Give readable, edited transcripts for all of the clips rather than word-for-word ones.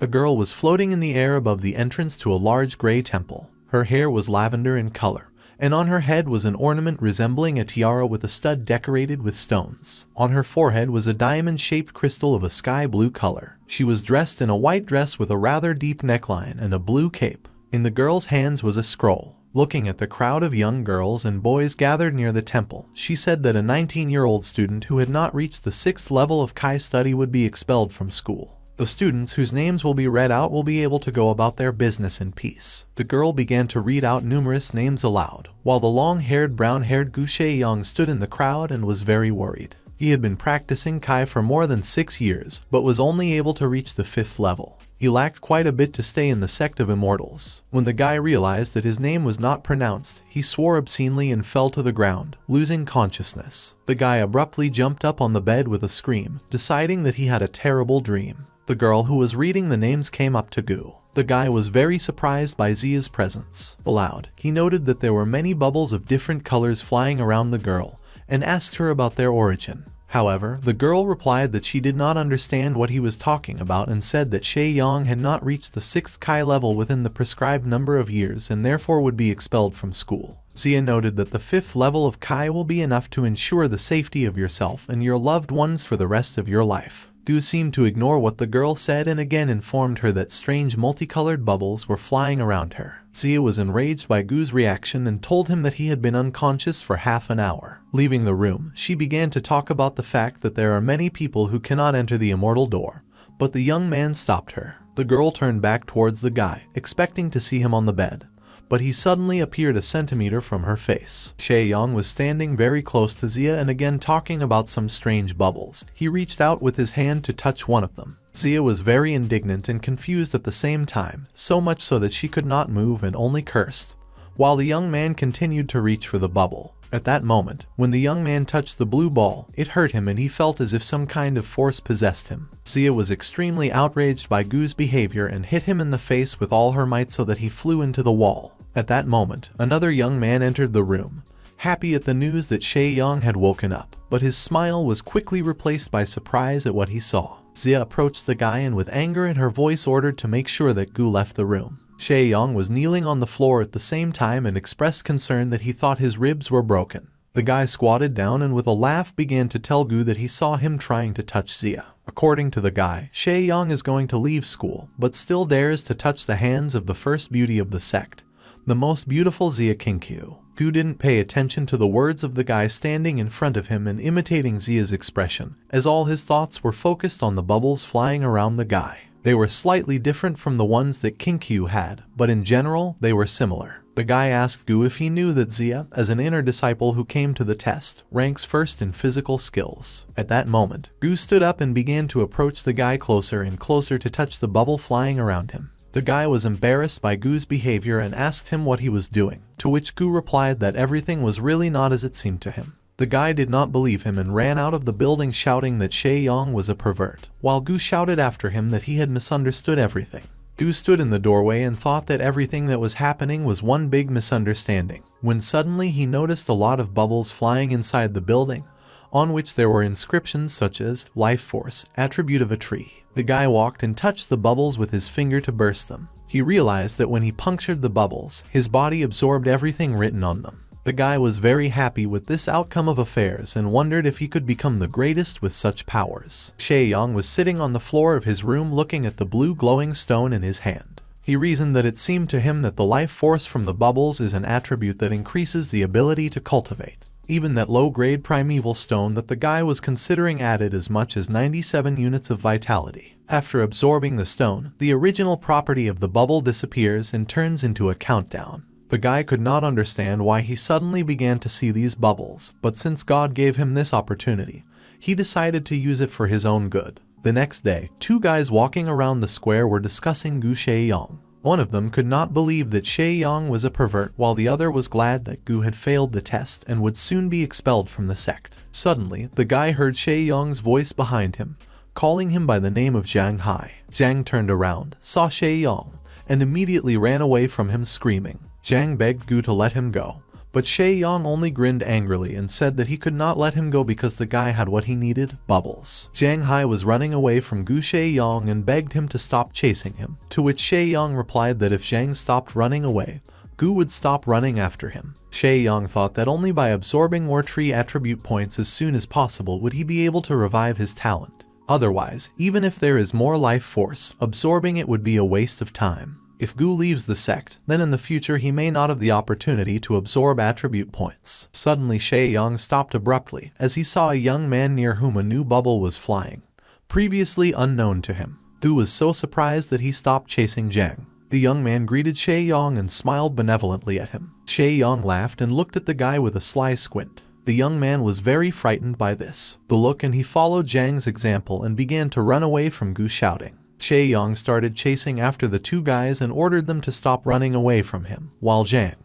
A girl was floating in the air above the entrance to a large gray temple. Her hair was lavender in color, and on her head was an ornament resembling a tiara with a stud decorated with stones. On her forehead was a diamond-shaped crystal of a sky blue color. She was dressed in a white dress with a rather deep neckline and a blue cape. In the girl's hands was a scroll. Looking at the crowd of young girls and boys gathered near the temple, she said that a 19-year-old student who had not reached the 6th level of Kai study would be expelled from school. The students whose names will be read out will be able to go about their business in peace. The girl began to read out numerous names aloud, while the long-haired, brown-haired Gu Shaeyong stood in the crowd and was very worried. He had been practicing Kai for more than 6 years, but was only able to reach the 5th level. He lacked quite a bit to stay in the sect of immortals. When the guy realized that his name was not pronounced, he swore obscenely and fell to the ground, losing consciousness. The guy abruptly jumped up on the bed with a scream, deciding that he had a terrible dream. The girl who was reading the names came up to Gu. The guy was very surprised by Zia's presence. Aloud, he noted that there were many bubbles of different colors flying around the girl, and asked her about their origin. However, the girl replied that she did not understand what he was talking about and said that Shaeyong had not reached the 6th Kai level within the prescribed number of years and therefore would be expelled from school. Zia noted that the 5th level of Kai will be enough to ensure the safety of yourself and your loved ones for the rest of your life. Gu seemed to ignore what the girl said and again informed her that strange multicolored bubbles were flying around her. Zia was enraged by Gu's reaction and told him that he had been unconscious for half an hour. Leaving the room, she began to talk about the fact that there are many people who cannot enter the immortal door, but the young man stopped her. The girl turned back towards the guy, expecting to see him on the bed, but he suddenly appeared a centimeter from her face. Shaeyong was standing very close to Zia and again talking about some strange bubbles. He reached out with his hand to touch one of them. Zia was very indignant and confused at the same time, so much so that she could not move and only cursed, while the young man continued to reach for the bubble. At that moment, when the young man touched the blue ball, it hurt him and he felt as if some kind of force possessed him. Zia was extremely outraged by Gu's behavior and hit him in the face with all her might so that he flew into the wall. At that moment, another young man entered the room, happy at the news that Shaeyong had woken up, but his smile was quickly replaced by surprise at what he saw. Zia approached the guy and with anger in her voice ordered to make sure that Gu left the room. Shaeyong was kneeling on the floor at the same time and expressed concern that he thought his ribs were broken. The guy squatted down and with a laugh began to tell Gu that he saw him trying to touch Zia. According to the guy, Shaeyong is going to leave school, but still dares to touch the hands of the first beauty of the sect, the most beautiful Zia Kinkyu. Gu didn't pay attention to the words of the guy standing in front of him and imitating Zia's expression, as all his thoughts were focused on the bubbles flying around the guy. They were slightly different from the ones that Kinkyu had, but in general, they were similar. The guy asked Gu if he knew that Zia, as an inner disciple who came to the test, ranks first in physical skills. At that moment, Gu stood up and began to approach the guy closer and closer to touch the bubble flying around him. The guy was embarrassed by Gu's behavior and asked him what he was doing, to which Gu replied that everything was really not as it seemed to him. The guy did not believe him and ran out of the building shouting that Shaeyong was a pervert, while Gu shouted after him that he had misunderstood everything. Gu stood in the doorway and thought that everything that was happening was one big misunderstanding, when suddenly he noticed a lot of bubbles flying inside the building, on which there were inscriptions such as Life Force, attribute of a tree. The guy walked and touched the bubbles with his finger to burst them. He realized that when he punctured the bubbles, his body absorbed everything written on them. The guy was very happy with this outcome of affairs and wondered if he could become the greatest with such powers. Shaeyong was sitting on the floor of his room looking at the blue glowing stone in his hand. He reasoned that it seemed to him that the life force from the bubbles is an attribute that increases the ability to cultivate. Even that low-grade primeval stone that the guy was considering added as much as 97 units of vitality. After absorbing the stone, the original property of the bubble disappears and turns into a countdown. The guy could not understand why he suddenly began to see these bubbles, but since God gave him this opportunity, he decided to use it for his own good. The next day, two guys walking around the square were discussing Gu Shaeyong. One of them could not believe that Shaeyong was a pervert, while the other was glad that Gu had failed the test and would soon be expelled from the sect. Suddenly, the guy heard Shaeyong's voice behind him, calling him by the name of Zhang Hai. Zhang turned around, saw Shaeyong, and immediately ran away from him screaming. Zhang begged Gu to let him go, But Shae-young only grinned angrily and said that he could not let him go because the guy had what he needed, bubbles. Jang Hai was running away from Gu Shae-young and begged him to stop chasing him, to which Shae-young replied that if Zhang stopped running away, Gu would stop running after him. Shae-young thought that only by absorbing more tree attribute points as soon as possible would he be able to revive his talent. Otherwise, even if there is more life force, absorbing it would be a waste of time. If Gu leaves the sect, then in the future he may not have the opportunity to absorb attribute points. Suddenly Shae-young stopped abruptly as he saw a young man near whom a new bubble was flying, previously unknown to him. Gu was so surprised that he stopped chasing Zhang. The young man greeted Shae-young and smiled benevolently at him. Shae-young laughed and looked at the guy with a sly squint. The young man was very frightened by this look, and he followed Zhang's example and began to run away from Gu, shouting. Shae-young started chasing after the two guys and ordered them to stop running away from him, while Zhang,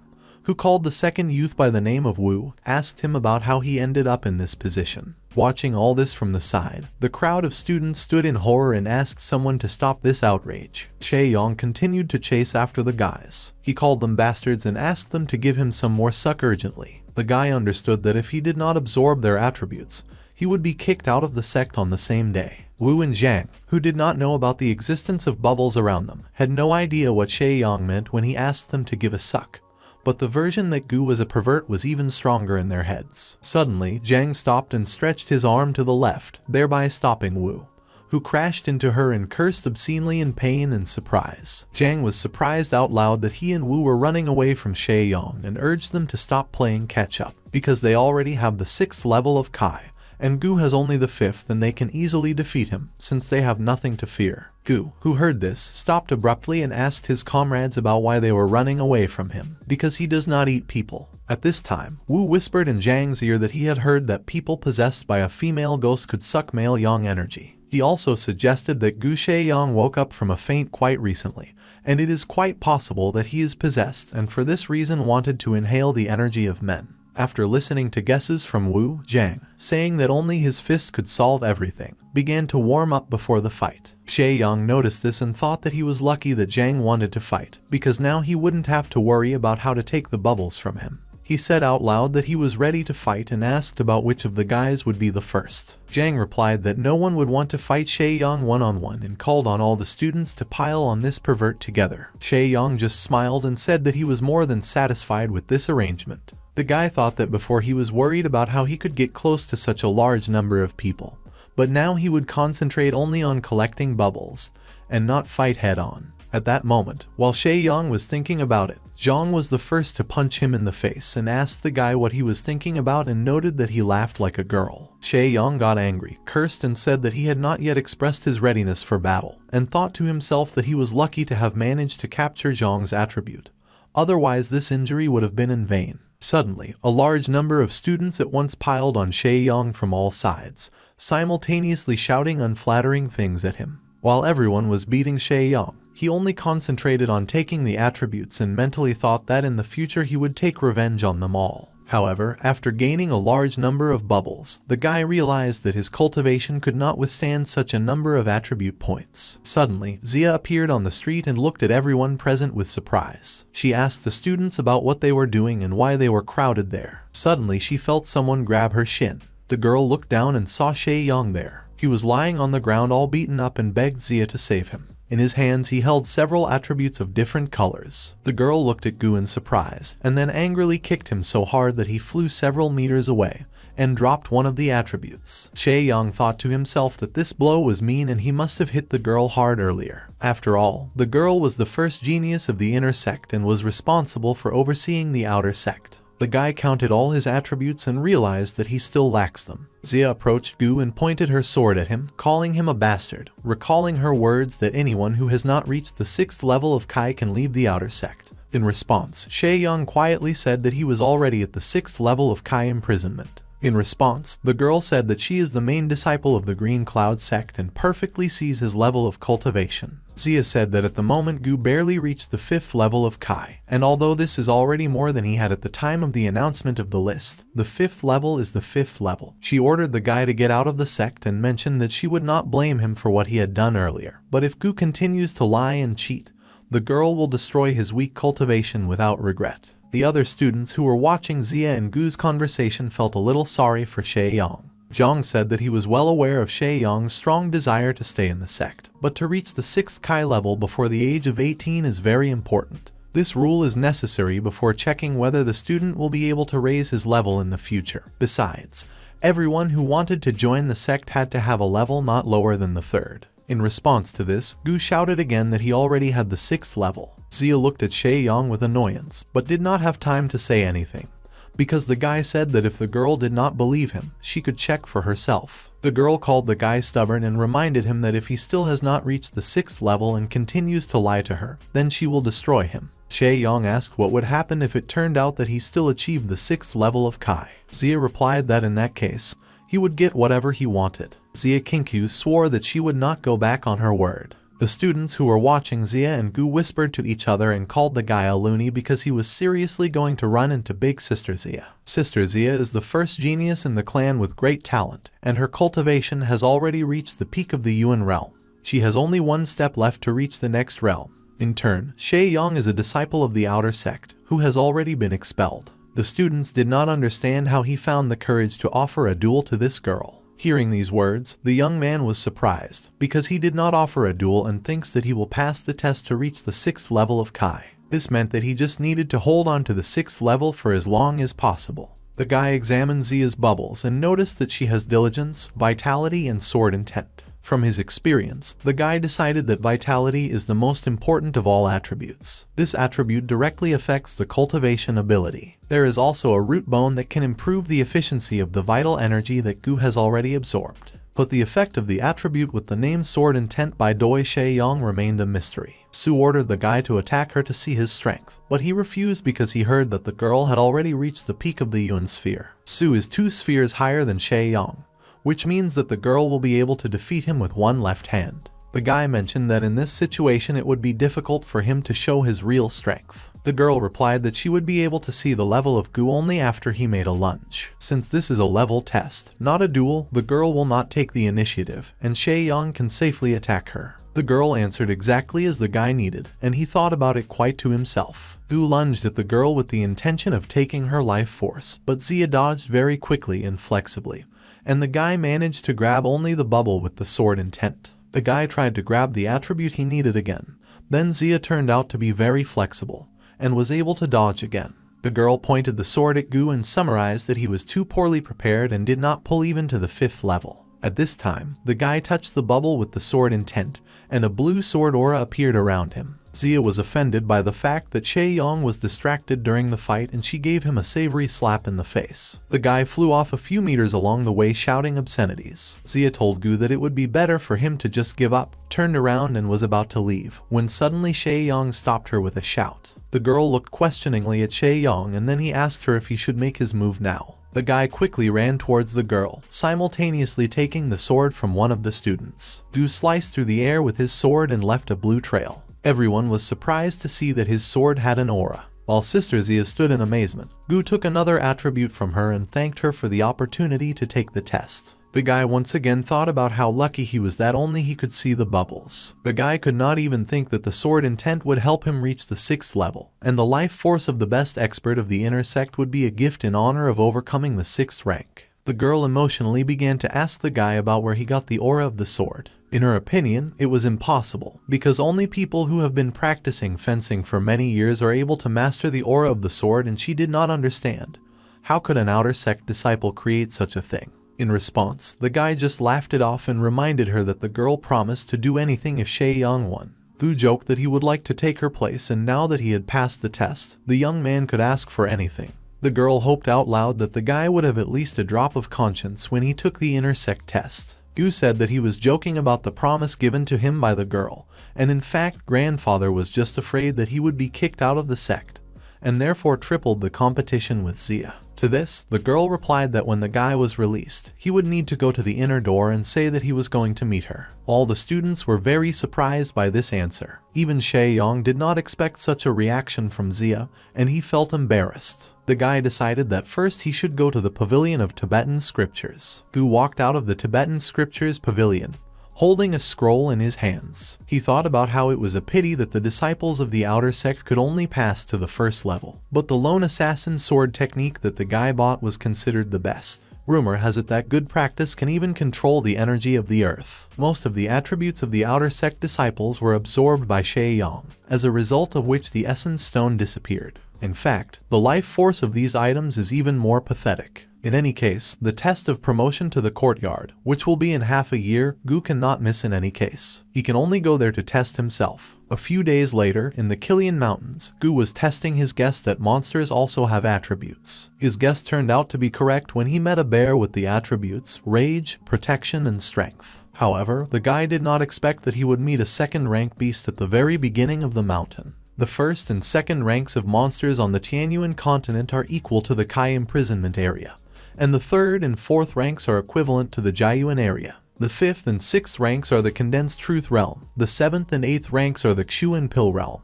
who called the second youth by the name of Wu, asked him about how he ended up in this position. Watching all this from the side, the crowd of students stood in horror and asked someone to stop this outrage. Shae-young continued to chase after the guys. He called them bastards and asked them to give him some more suck urgently. The guy understood that if he did not absorb their attributes, he would be kicked out of the sect on the same day. Wu and Zhang, who did not know about the existence of bubbles around them, had no idea what Shae-young meant when he asked them to give a suck. But the version that Gu was a pervert was even stronger in their heads. Suddenly, Zhang stopped and stretched his arm to the left, thereby stopping Wu, who crashed into her and cursed obscenely in pain and surprise. Zhang was surprised out loud that he and Wu were running away from Shae-young and urged them to stop playing catch-up, because they already have the 6th level of Kai, and Gu has only the 5th, and they can easily defeat him, since they have nothing to fear. Gu, who heard this, stopped abruptly and asked his comrades about why they were running away from him, because he does not eat people. At this time, Wu whispered in Zhang's ear that he had heard that people possessed by a female ghost could suck male yang energy. He also suggested that Gu Shae-young woke up from a faint quite recently, and it is quite possible that he is possessed and for this reason wanted to inhale the energy of men. After listening to guesses from Wu, Zhang, saying that only his fist could solve everything, began to warm up before the fight. Shae-young noticed this and thought that he was lucky that Zhang wanted to fight, because now he wouldn't have to worry about how to take the bubbles from him. He said out loud that he was ready to fight and asked about which of the guys would be the first. Zhang replied that no one would want to fight Shae-young one-on-one and called on all the students to pile on this pervert together. Shae-young just smiled and said that he was more than satisfied with this arrangement. The guy thought that before he was worried about how he could get close to such a large number of people, but now he would concentrate only on collecting bubbles and not fight head-on. At that moment, while Shae-young was thinking about it, Zhang was the first to punch him in the face and asked the guy what he was thinking about and noted that he laughed like a girl. Shae-young got angry, cursed and said that he had not yet expressed his readiness for battle, and thought to himself that he was lucky to have managed to capture Zhang's attribute. Otherwise this injury would have been in vain. Suddenly, a large number of students at once piled on Shae-young from all sides, simultaneously shouting unflattering things at him. While everyone was beating Shae-young, he only concentrated on taking the attributes and mentally thought that in the future he would take revenge on them all. However, after gaining a large number of bubbles, the guy realized that his cultivation could not withstand such a number of attribute points. Suddenly, Zia appeared on the street and looked at everyone present with surprise. She asked the students about what they were doing and why they were crowded there. Suddenly, she felt someone grab her shin. The girl looked down and saw Shae-young there. He was lying on the ground all beaten up and begged Zia to save him. In his hands he held several attributes of different colors. The girl looked at Gu in surprise, and then angrily kicked him so hard that he flew several meters away, and dropped one of the attributes. Shae-young thought to himself that this blow was mean and he must have hit the girl hard earlier. After all, the girl was the first genius of the inner sect and was responsible for overseeing the outer sect. The guy counted all his attributes and realized that he still lacks them. Zia approached Gu and pointed her sword at him, calling him a bastard, recalling her words that anyone who has not reached the 6th level of Kai can leave the outer sect. In response, Shae-young quietly said that he was already at the 6th level of Kai imprisonment. In response, the girl said that she is the main disciple of the Green Cloud sect and perfectly sees his level of cultivation. Zia said that at the moment Gu barely reached the 5th level of Kai, and although this is already more than he had at the time of the announcement of the list, the 5th level is the 5th level. She ordered the guy to get out of the sect and mentioned that she would not blame him for what he had done earlier, but if Gu continues to lie and cheat, the girl will destroy his weak cultivation without regret. The other students who were watching Zia and Gu's conversation felt a little sorry for Shaeyong. Zhang said that he was well aware of Shaeyong's strong desire to stay in the sect, but to reach the 6th Kai level before the age of 18 is very important. This rule is necessary before checking whether the student will be able to raise his level in the future. Besides, everyone who wanted to join the sect had to have a level not lower than the 3rd. In response to this, Gu shouted again that he already had the 6th level. Zia looked at Shaeyong with annoyance, but did not have time to say anything, because the guy said that if the girl did not believe him, she could check for herself. The girl called the guy stubborn and reminded him that if he still has not reached the 6th level and continues to lie to her, then she will destroy him. Shaeyong asked what would happen if it turned out that he still achieved the 6th level of Kai. Zia replied that in that case, he would get whatever he wanted. Zia Kinku swore that she would not go back on her word. The students who were watching Zia and Gu whispered to each other and called the guy a loony because he was seriously going to run into Big Sister Zia. Sister Zia is the first genius in the clan with great talent, and her cultivation has already reached the peak of the Yuan realm. She has only one step left to reach the next realm. In turn, Shaeyong is a disciple of the outer sect, who has already been expelled. The students did not understand how he found the courage to offer a duel to this girl. Hearing these words, the young man was surprised, because he did not offer a duel and thinks that he will pass the test to reach the 6th level of Kai. This meant that he just needed to hold on to the 6th level for as long as possible. The guy examined Zia's bubbles and noticed that she has diligence, vitality, and sword intent. From his experience, the guy decided that vitality is the most important of all attributes. This attribute directly affects the cultivation ability. There is also a root bone that can improve the efficiency of the vital energy that Gu has already absorbed. But the effect of the attribute with the name Sword Intent by Doi Shaeyong remained a mystery. Su ordered the guy to attack her to see his strength, but he refused because he heard that the girl had already reached the peak of the Yuan sphere. Su is 2 spheres higher than Shaeyong, which means that the girl will be able to defeat him with one left hand. The guy mentioned that in this situation it would be difficult for him to show his real strength. The girl replied that she would be able to see the level of Gu only after he made a lunge. Since this is a level test, not a duel, the girl will not take the initiative, and Shaeyong can safely attack her. The girl answered exactly as the guy needed, and he thought about it quite to himself. Gu lunged at the girl with the intention of taking her life force, but Zia dodged very quickly and flexibly, and the guy managed to grab only the bubble with the sword intent. The guy tried to grab the attribute he needed again. Then Zia turned out to be very flexible, and was able to dodge again. The girl pointed the sword at Gu and summarized that he was too poorly prepared and did not pull even to the 5th level. At this time, the guy touched the bubble with the sword intent, and a blue sword aura appeared around him. Zia was offended by the fact that Shaeyong was distracted during the fight and she gave him a savory slap in the face. The guy flew off a few meters along the way shouting obscenities. Zia told Gu that it would be better for him to just give up, turned around and was about to leave, when suddenly Shaeyong stopped her with a shout. The girl looked questioningly at Shaeyong and then he asked her if he should make his move now. The guy quickly ran towards the girl, simultaneously taking the sword from one of the students. Gu sliced through the air with his sword and left a blue trail. Everyone was surprised to see that his sword had an aura. While Sister Zia stood in amazement, Gu took another attribute from her and thanked her for the opportunity to take the test. The guy once again thought about how lucky he was that only he could see the bubbles. The guy could not even think that the sword intent would help him reach the 6th level, and the life force of the best expert of the inner sect would be a gift in honor of overcoming the 6th rank. The girl emotionally began to ask the guy about where he got the aura of the sword. In her opinion, it was impossible, because only people who have been practicing fencing for many years are able to master the aura of the sword, and she did not understand. How could an outer sect disciple create such a thing? In response, the guy just laughed it off and reminded her that the girl promised to do anything if Shaeyong won. Gu joked that he would like to take her place, and now that he had passed the test, the young man could ask for anything. The girl hoped out loud that the guy would have at least a drop of conscience when he took the inner sect test. Gu said that he was joking about the promise given to him by the girl, and in fact grandfather was just afraid that he would be kicked out of the sect, and therefore tripled the competition with Zia. To this, the girl replied that when the guy was released, he would need to go to the inner door and say that he was going to meet her. All the students were very surprised by this answer. Even Shaeyong did not expect such a reaction from Zia, and he felt embarrassed. The guy decided that first he should go to the pavilion of Tibetan scriptures. Gu walked out of the Tibetan scriptures pavilion, holding a scroll in his hands. He thought about how it was a pity that the disciples of the outer sect could only pass to the first level, but the lone assassin sword technique that the guy bought was considered the best. Rumor has it that good practice can even control the energy of the earth. Most of the attributes of the outer sect disciples were absorbed by Shay Yang, as a result of which the essence stone disappeared. In fact, the life force of these items is even more pathetic. In any case, the test of promotion to the courtyard, which will be in half a year, Gu cannot miss in any case. He can only go there to test himself. A few days later, in the Killian Mountains, Gu was testing his guess that monsters also have attributes. His guess turned out to be correct when he met a bear with the attributes rage, protection, and strength. However, the guy did not expect that he would meet a second-rank beast at the very beginning of the mountain. The first and second ranks of monsters on the Tianyuan continent are equal to the Kai imprisonment area, and the third and fourth ranks are equivalent to the Jiayuan area. The fifth and sixth ranks are the Condensed Truth Realm, the seventh and eighth ranks are the Xuan Pill Realm,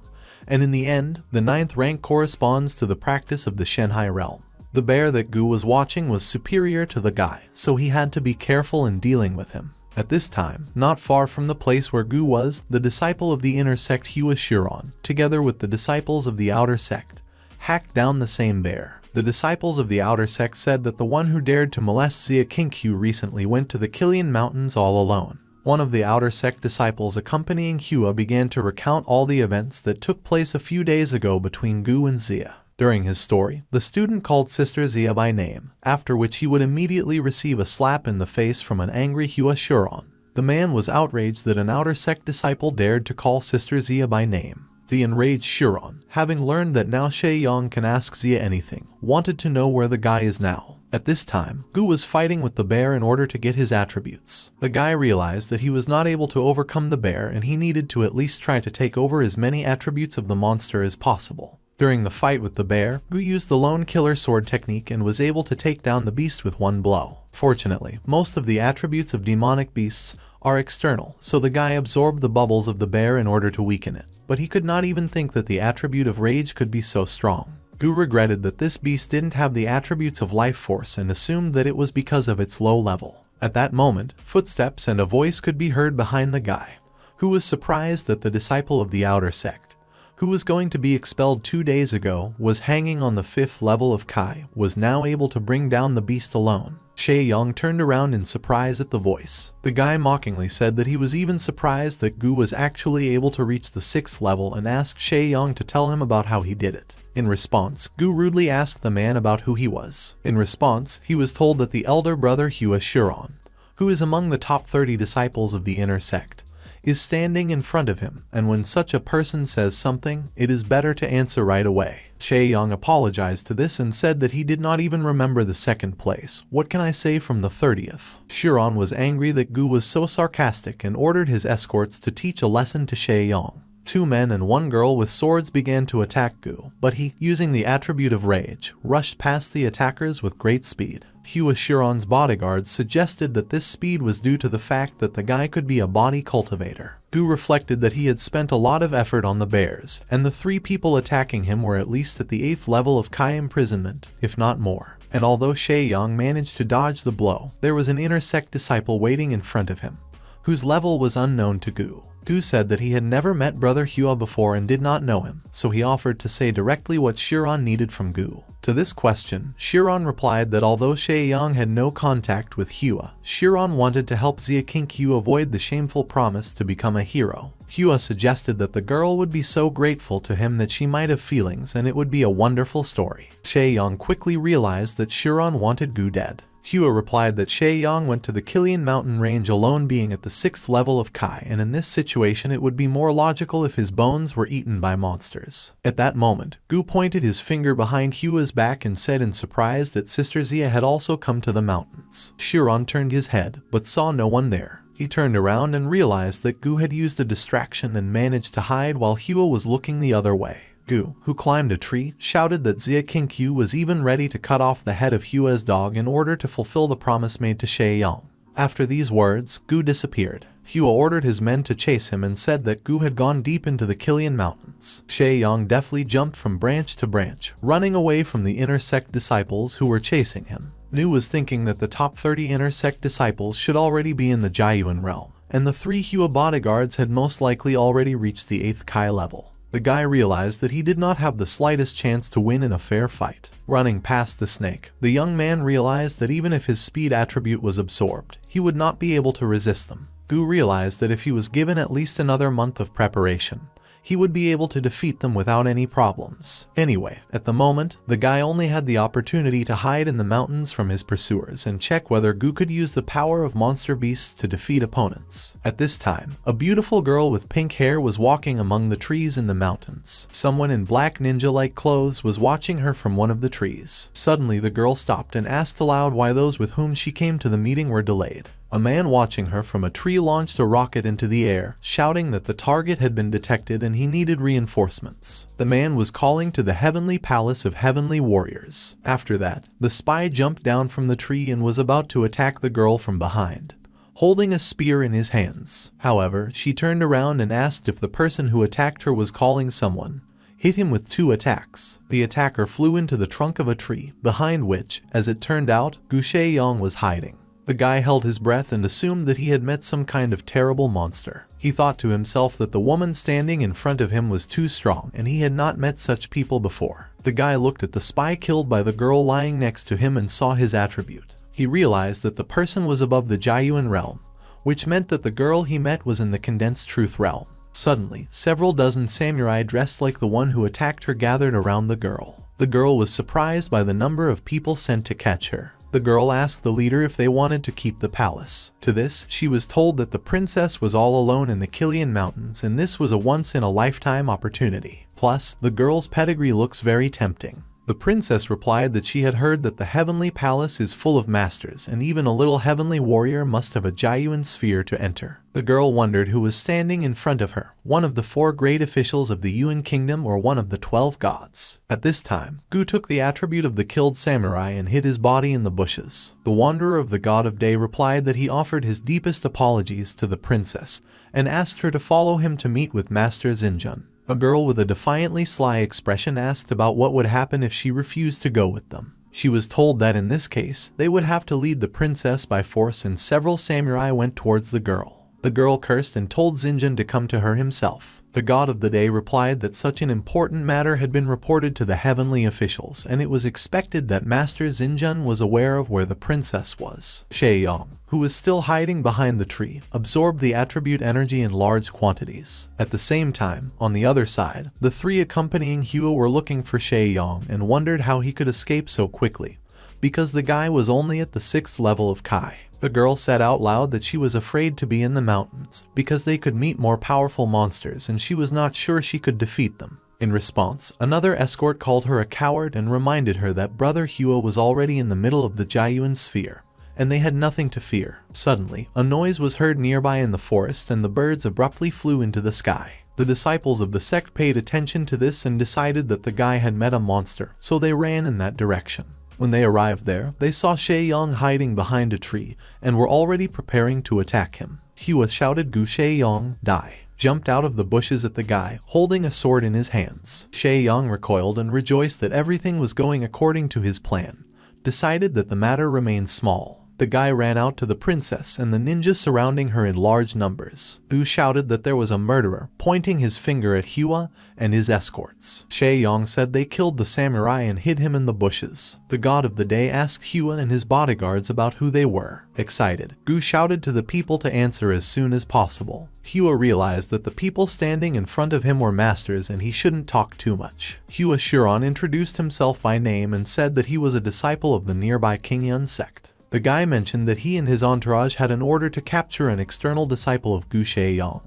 and in the end, the ninth rank corresponds to the practice of the Shenhai Realm. The bear that Gu was watching was superior to the guy, so he had to be careful in dealing with him. At this time, not far from the place where Gu was, the disciple of the inner sect Hua Shiron, together with the disciples of the outer sect, hacked down the same bear. The disciples of the outer sect said that the one who dared to molest Xia Qinkyu recently went to the Killian Mountains all alone. One of the outer sect disciples accompanying Hua began to recount all the events that took place a few days ago between Gu and Xia. During his story, the student called Sister Xia by name, after which he would immediately receive a slap in the face from an angry Hua Shiron. The man was outraged that an outer sect disciple dared to call Sister Xia by name. The enraged Shiron, having learned that now Shay Yang can ask Xia anything, wanted to know where the guy is now. At this time, Gu was fighting with the bear in order to get his attributes. The guy realized that he was not able to overcome the bear and he needed to at least try to take over as many attributes of the monster as possible. During the fight with the bear, Gu used the lone killer sword technique and was able to take down the beast with one blow. Fortunately, most of the attributes of demonic beasts are external, so the guy absorbed the bubbles of the bear in order to weaken it. But he could not even think that the attribute of rage could be so strong. Gu regretted that this beast didn't have the attributes of life force and assumed that it was because of its low level. At that moment, footsteps and a voice could be heard behind the guy, who was surprised that the disciple of the outer sect, who was going to be expelled 2 days ago, was hanging on the 5th level of Kai, was now able to bring down the beast alone. Shay Yang turned around in surprise at the voice. The guy mockingly said that he was even surprised that Gu was actually able to reach the 6th level and asked Shay Yang to tell him about how he did it. In response, Gu rudely asked the man about who he was. In response, he was told that the elder brother Hua Shiron, who is among the top 30 disciples of the inner sect, is standing in front of him, and when such a person says something, it is better to answer right away. Shay Yang apologized to this and said that he did not even remember the 2nd place. What can I say from the 30th? Shiron was angry that Gu was so sarcastic and ordered his escorts to teach a lesson to Shay Yang. 2 men and 1 girl with swords began to attack Gu, but he, using the attribute of rage, rushed past the attackers with great speed. Hua Shiron's bodyguards suggested that this speed was due to the fact that the guy could be a body cultivator. Gu reflected that he had spent a lot of effort on the bears, and the 3 people attacking him were at least at the 8th level of Kai imprisonment, if not more. And although Shay Yang managed to dodge the blow, there was an inner sect disciple waiting in front of him, whose level was unknown to Gu. Gu said that he had never met Brother Hua before and did not know him, so he offered to say directly what Shiron needed from Gu. To this question, Shiron replied that although Shay Yang had no contact with Hua, Shiron wanted to help Xia Qinkyu avoid the shameful promise to become a hero. Hua suggested that the girl would be so grateful to him that she might have feelings and it would be a wonderful story. Shay Yang quickly realized that Shiron wanted Gu dead. Hua replied that Shay Yang went to the Killian mountain range alone, being at the 6th level of Kai, and in this situation it would be more logical if his bones were eaten by monsters. At that moment, Gu pointed his finger behind Hua's back and said in surprise that Sister Xia had also come to the mountains. Shiron turned his head, but saw no one there. He turned around and realized that Gu had used a distraction and managed to hide while Hua was looking the other way. Gu, who climbed a tree, shouted that Xia Qinkyu was even ready to cut off the head of Hua's dog in order to fulfill the promise made to Shay Yang. After these words, Gu disappeared. Hua ordered his men to chase him and said that Gu had gone deep into the Killian mountains. Shay Yang deftly jumped from branch to branch, running away from the inner sect disciples who were chasing him. Nu was thinking that the top 30 inner sect disciples should already be in the Jiayuan realm, and the 3 Hua bodyguards had most likely already reached the 8th Kai level. The guy realized that he did not have the slightest chance to win in a fair fight. Running past the snake, the young man realized that even if his speed attribute was absorbed, he would not be able to resist them. Gu realized that if he was given at least another month of preparation, he would be able to defeat them without any problems. Anyway, at the moment, the guy only had the opportunity to hide in the mountains from his pursuers and check whether Gu could use the power of monster beasts to defeat opponents. At this time, a beautiful girl with pink hair was walking among the trees in the mountains. Someone in black ninja-like clothes was watching her from one of the trees. Suddenly, the girl stopped and asked aloud why those with whom she came to the meeting were delayed. A man watching her from a tree launched a rocket into the air, shouting that the target had been detected and he needed reinforcements. The man was calling to the heavenly palace of heavenly warriors. After that, the spy jumped down from the tree and was about to attack the girl from behind, holding a spear in his hands. However, she turned around and asked if the person who attacked her was calling someone, hit him with 2 attacks. The attacker flew into the trunk of a tree, behind which, as it turned out, Gu Sheyong was hiding. The guy held his breath and assumed that he had met some kind of terrible monster. He thought to himself that the woman standing in front of him was too strong and he had not met such people before. The guy looked at the spy killed by the girl lying next to him and saw his attribute. He realized that the person was above the Jiayuan realm, which meant that the girl he met was in the condensed truth realm. Suddenly, several dozen samurai dressed like the one who attacked her gathered around the girl. The girl was surprised by the number of people sent to catch her. The girl asked the leader if they wanted to keep the palace. To this, she was told that the princess was all alone in the Killian Mountains and this was a once-in-a-lifetime opportunity. Plus, the girl's pedigree looks very tempting. The princess replied that she had heard that the heavenly palace is full of masters and even a little heavenly warrior must have a Jiayuan sphere to enter. The girl wondered who was standing in front of her, one of the 4 great officials of the Yuan kingdom or one of the 12 gods. At this time, Gu took the attribute of the killed samurai and hid his body in the bushes. The wanderer of the god of day replied that he offered his deepest apologies to the princess and asked her to follow him to meet with Master Xinjun. A girl with a defiantly sly expression asked about what would happen if she refused to go with them. She was told that in this case, they would have to lead the princess by force and several samurai went towards the girl. The girl cursed and told Xinjun to come to her himself. The god of the day replied that such an important matter had been reported to the heavenly officials and it was expected that Master Xinjun was aware of where the princess was. Sheyong, who was still hiding behind the tree, absorbed the attribute energy in large quantities. At the same time, on the other side, the 3 accompanying Hua were looking for Sheyong and wondered how he could escape so quickly, because the guy was only at the 6th level of Kai. The girl said out loud that she was afraid to be in the mountains because they could meet more powerful monsters and she was not sure she could defeat them. In response, another escort called her a coward and reminded her that Brother Hua was already in the middle of the Jiayuan sphere, and they had nothing to fear. Suddenly, a noise was heard nearby in the forest and the birds abruptly flew into the sky. The disciples of the sect paid attention to this and decided that the guy had met a monster, so they ran in that direction. When they arrived there, they saw Sheyong hiding behind a tree and were already preparing to attack him. Hua shouted Gu Sheyong, die, jumped out of the bushes at the guy, holding a sword in his hands. Sheyong recoiled and rejoiced that everything was going according to his plan, decided that the matter remained small. The guy ran out to the princess and the ninja surrounding her in large numbers. Gu shouted that there was a murderer, pointing his finger at Hua and his escorts. Sheyong said they killed the samurai and hid him in the bushes. The god of the day asked Hua and his bodyguards about who they were. Excited, Gu shouted to the people to answer as soon as possible. Hua realized that the people standing in front of him were masters and he shouldn't talk too much. Hua Shuron introduced himself by name and said that he was a disciple of the nearby Qingyun sect. The guy mentioned that he and his entourage had an order to capture an external disciple of Gu Sheyong,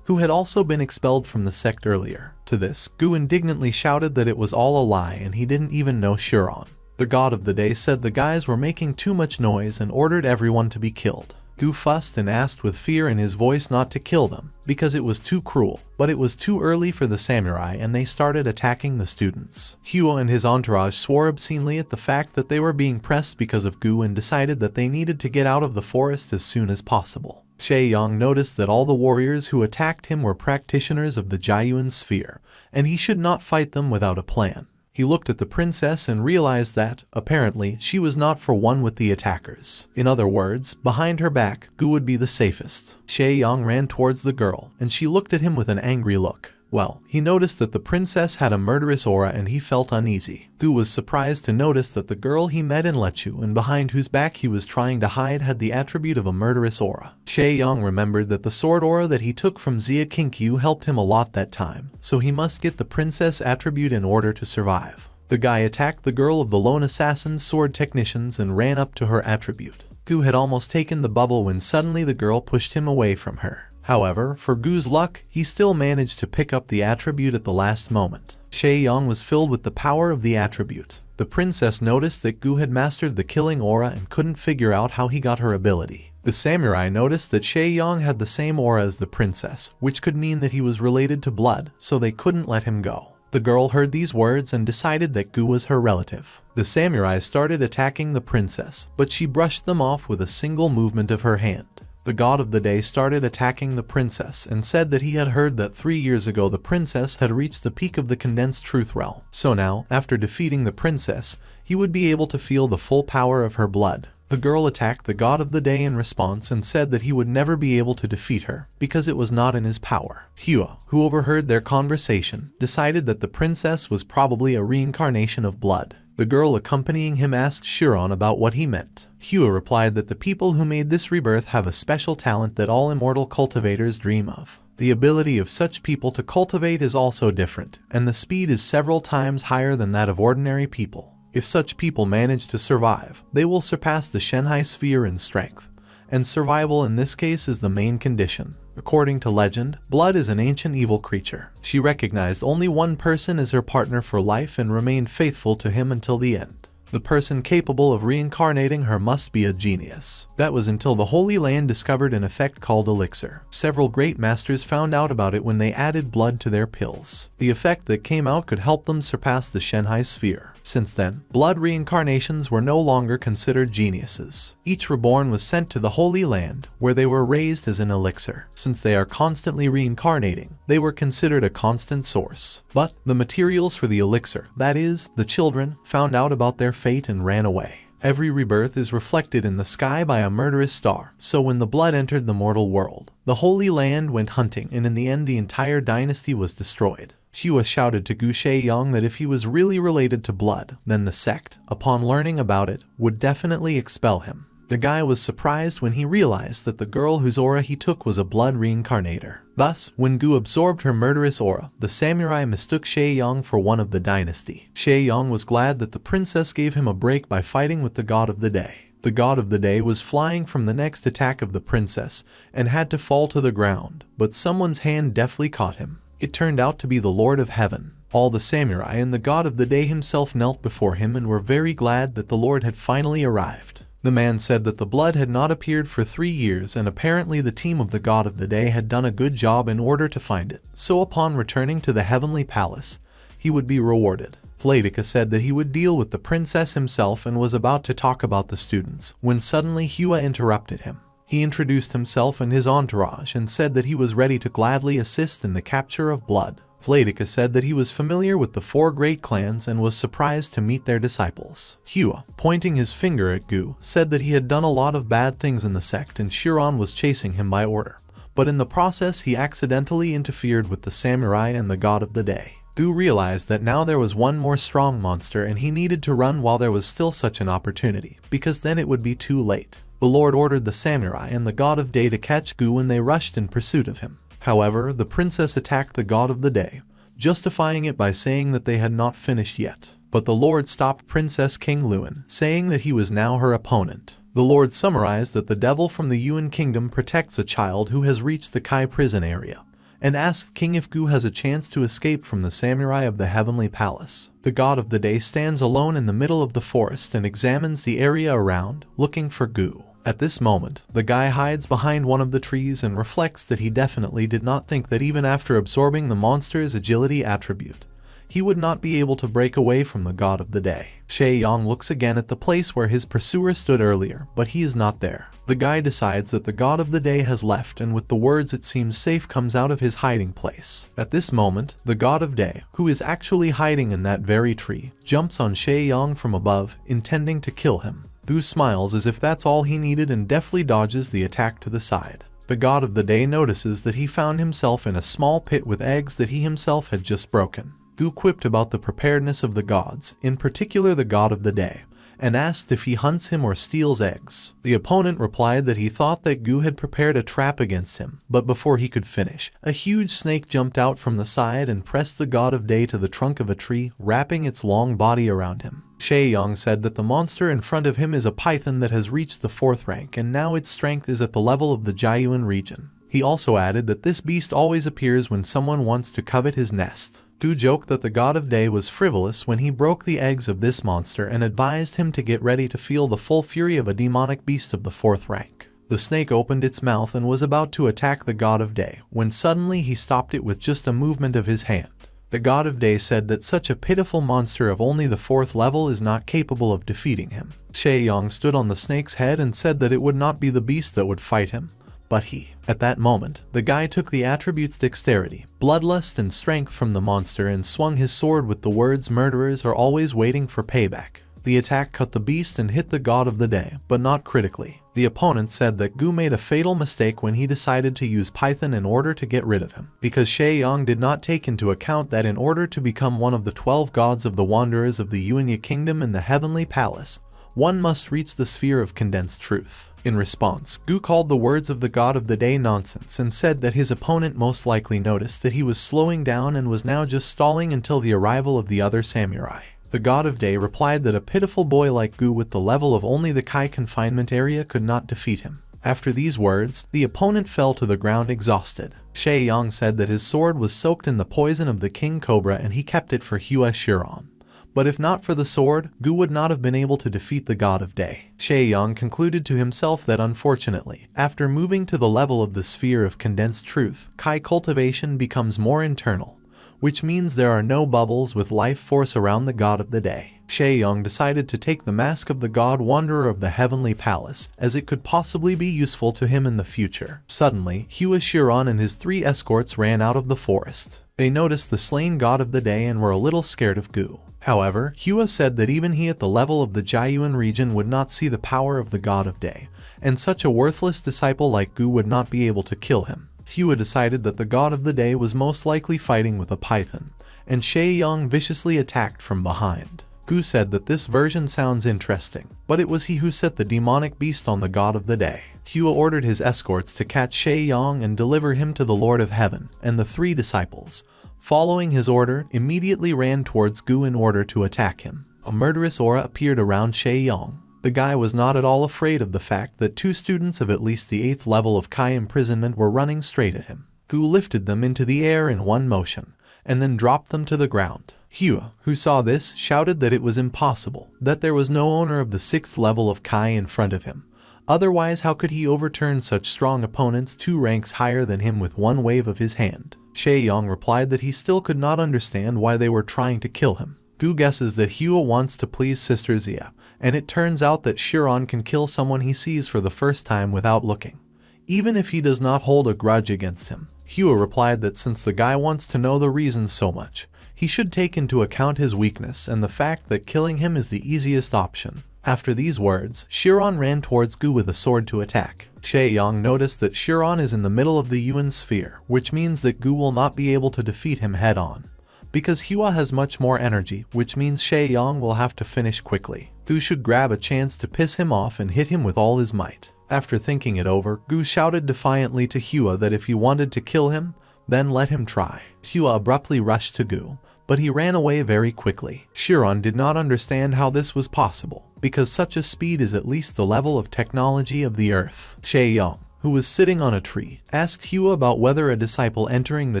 who had also been expelled from the sect earlier. To this, Gu indignantly shouted that it was all a lie and he didn't even know Shuron. The god of the day said the guys were making too much noise and ordered everyone to be killed. Gu fussed and asked with fear in his voice not to kill them, because it was too cruel, but it was too early for the samurai and they started attacking the students. Hua and his entourage swore obscenely at the fact that they were being pressed because of Gu and decided that they needed to get out of the forest as soon as possible. Sheyong noticed that all the warriors who attacked him were practitioners of the Jiayuan sphere, and he should not fight them without a plan. He looked at the princess and realized that, apparently, she was not for one with the attackers. In other words, behind her back, Gu would be the safest. Shae-young ran towards the girl, and she looked at him with an angry look. Well, he noticed that the princess had a murderous aura and he felt uneasy. Gu was surprised to notice that the girl he met in Lechu and behind whose back he was trying to hide had the attribute of a murderous aura. Shae-young remembered that the sword aura that he took from Xia Kinkyu helped him a lot that time, so he must get the princess attribute in order to survive. The guy attacked the girl of the lone assassin's sword technicians and ran up to her attribute. Gu had almost taken the bubble when suddenly the girl pushed him away from her. However, for Gu's luck, he still managed to pick up the attribute at the last moment. Shae-young was filled with the power of the attribute. The princess noticed that Gu had mastered the killing aura and couldn't figure out how he got her ability. The samurai noticed that Shae-young had the same aura as the princess, which could mean that he was related to blood, so they couldn't let him go. The girl heard these words and decided that Gu was her relative. The samurai started attacking the princess, but she brushed them off with a single movement of her hand. The god of the day started attacking the princess and said that he had heard that 3 years ago the princess had reached the peak of the condensed truth realm. So now, after defeating the princess, he would be able to feel the full power of her blood. The girl attacked the god of the day in response and said that he would never be able to defeat her because it was not in his power. Hua, who overheard their conversation, decided that the princess was probably a reincarnation of blood. The girl accompanying him asked Chiron about what he meant. Hua replied that the people who made this rebirth have a special talent that all immortal cultivators dream of. The ability of such people to cultivate is also different, and the speed is several times higher than that of ordinary people. If such people manage to survive, they will surpass the Shenhai sphere in strength, and survival in this case is the main condition. According to legend, Blood is an ancient evil creature. She recognized only one person as her partner for life and remained faithful to him until the end. The person capable of reincarnating her must be a genius. That was until the Holy Land discovered an effect called elixir. Several great masters found out about it when they added blood to their pills. The effect that came out could help them surpass the Shenhai sphere. Since then, blood reincarnations were no longer considered geniuses. Each reborn was sent to the Holy Land, where they were raised as an elixir. Since they are constantly reincarnating, they were considered a constant source. But the materials for the elixir, that is, the children, found out about their fate and ran away. Every rebirth is reflected in the sky by a murderous star, so when the blood entered the mortal world, the Holy Land went hunting and in the end the entire dynasty was destroyed. Hua shouted to Gu Shae-young that if he was really related to blood, then the sect, upon learning about it, would definitely expel him. The guy was surprised when he realized that the girl whose aura he took was a blood reincarnator. Thus, when Gu absorbed her murderous aura, the samurai mistook Shae-young for one of the dynasty. Shae-young was glad that the princess gave him a break by fighting with the god of the day. The god of the day was flying from the next attack of the princess and had to fall to the ground, but someone's hand deftly caught him. It turned out to be the Lord of Heaven. All the samurai and the god of the day himself knelt before him and were very glad that the Lord had finally arrived. The man said that the blood had not appeared for 3 years and apparently the team of the god of the day had done a good job in order to find it. So upon returning to the heavenly palace, he would be rewarded. Pleiadica said that he would deal with the princess himself and was about to talk about the students, when suddenly Hua interrupted him. He introduced himself and his entourage and said that he was ready to gladly assist in the capture of blood. Pleiadica said that he was familiar with the 4 great clans and was surprised to meet their disciples. Hua, pointing his finger at Gu, said that he had done a lot of bad things in the sect and Chiron was chasing him by order. But in the process he accidentally interfered with the samurai and the god of the day. Gu realized that now there was one more strong monster and he needed to run while there was still such an opportunity, because then it would be too late. The Lord ordered the samurai and the god of day to catch Gu when they rushed in pursuit of him. However, the princess attacked the god of the day, justifying it by saying that they had not finished yet. But the Lord stopped Princess King Luan, saying that he was now her opponent. The Lord summarized that the devil from the Yuan kingdom protects a child who has reached the Kai prison area, and asked King if Gu has a chance to escape from the samurai of the heavenly palace. The god of the day stands alone in the middle of the forest and examines the area around, looking for Gu. At this moment, the guy hides behind one of the trees and reflects that he definitely did not think that even after absorbing the monster's agility attribute, he would not be able to break away from the god of the day. Shae-yong looks again at the place where his pursuer stood earlier, but he is not there. The guy decides that the god of the day has left, and with the words "it seems safe" comes out of his hiding place. At this moment, the god of day, who is actually hiding in that very tree, jumps on Shae-yong from above, intending to kill him. Gu smiles as if that's all he needed and deftly dodges the attack to the side. The god of the day notices that he found himself in a small pit with eggs that he himself had just broken. Gu quipped about the preparedness of the gods, in particular the god of the day, and asked if he hunts him or steals eggs. The opponent replied that he thought that Gu had prepared a trap against him, but before he could finish, a huge snake jumped out from the side and pressed the god of day to the trunk of a tree, wrapping its long body around him. Shae-yong said that the monster in front of him is a python that has reached the 4th rank, and now its strength is at the level of the Jiayuan region. He also added that this beast always appears when someone wants to covet his nest. Gu joked that the god of day was frivolous when he broke the eggs of this monster and advised him to get ready to feel the full fury of a demonic beast of the 4th rank. The snake opened its mouth and was about to attack the god of day, when suddenly he stopped it with just a movement of his hand. The god of day said that such a pitiful monster of only the 4th level is not capable of defeating him. Shae-yong stood on the snake's head and said that it would not be the beast that would fight him, but he. At that moment, the guy took the attributes dexterity, bloodlust, and strength from the monster and swung his sword with the words "murderers are always waiting for payback." The attack cut the beast and hit the god of the day, but not critically. The opponent said that Gu made a fatal mistake when he decided to use Python in order to get rid of him, because Shae-yong did not take into account that in order to become one of the 12 gods of the Wanderers of the Yuanya Kingdom in the Heavenly Palace, one must reach the sphere of condensed truth. In response, Gu called the words of the god of the day nonsense and said that his opponent most likely noticed that he was slowing down and was now just stalling until the arrival of the other samurai. The god of day replied that a pitiful boy like Gu with the level of only the Kai confinement area could not defeat him. After these words, the opponent fell to the ground exhausted. Shae-yong said that his sword was soaked in the poison of the king cobra and he kept it for Hua Shiran. But if not for the sword, Gu would not have been able to defeat the god of day. Shae-yong concluded to himself that unfortunately, after moving to the level of the sphere of condensed truth, Kai cultivation becomes more internal, which means there are no bubbles with life force around the god of the day. Shae-yong decided to take the mask of the god wanderer of the heavenly palace, as it could possibly be useful to him in the future. Suddenly, Hua Shiran and his 3 escorts ran out of the forest. They noticed the slain god of the day and were a little scared of Gu. However, Hua said that even he at the level of the Jiayuan region would not see the power of the god of day, and such a worthless disciple like Gu would not be able to kill him. Hua decided that the god of the day was most likely fighting with a python, and Shae-yong viciously attacked from behind. Gu said that this version sounds interesting, but it was he who set the demonic beast on the god of the day. Hua ordered his escorts to catch Shae-yong and deliver him to the Lord of Heaven, and the 3 disciples, following his order, immediately ran towards Gu in order to attack him. A murderous aura appeared around Shae-yong. The guy was not at all afraid of the fact that 2 students of at least the 8th level of Kai imprisonment were running straight at him. Gu lifted them into the air in one motion, and then dropped them to the ground. Hua, who saw this, shouted that it was impossible, that there was no owner of the 6th level of Kai in front of him. Otherwise, how could he overturn such strong opponents 2 ranks higher than him with one wave of his hand? Shae-yong replied that he still could not understand why they were trying to kill him. Gu guesses that Hua wants to please Sister Xia, and it turns out that Shiran can kill someone he sees for the first time without looking, even if he does not hold a grudge against him. Hua replied that since the guy wants to know the reason so much, he should take into account his weakness and the fact that killing him is the easiest option. After these words, Shiran ran towards Gu with a sword to attack. Shae-yong noticed that Shiran is in the middle of the Yuan sphere, which means that Gu will not be able to defeat him head-on. Because Hua has much more energy, which means Shae-yong will have to finish quickly. Gu should grab a chance to piss him off and hit him with all his might. After thinking it over, Gu shouted defiantly to Hua that if he wanted to kill him, then let him try. Hua abruptly rushed to Gu, but he ran away very quickly. Shiran did not understand how this was possible, because such a speed is at least the level of technology of the earth. Shae-yong, who was sitting on a tree, asked Hua about whether a disciple entering the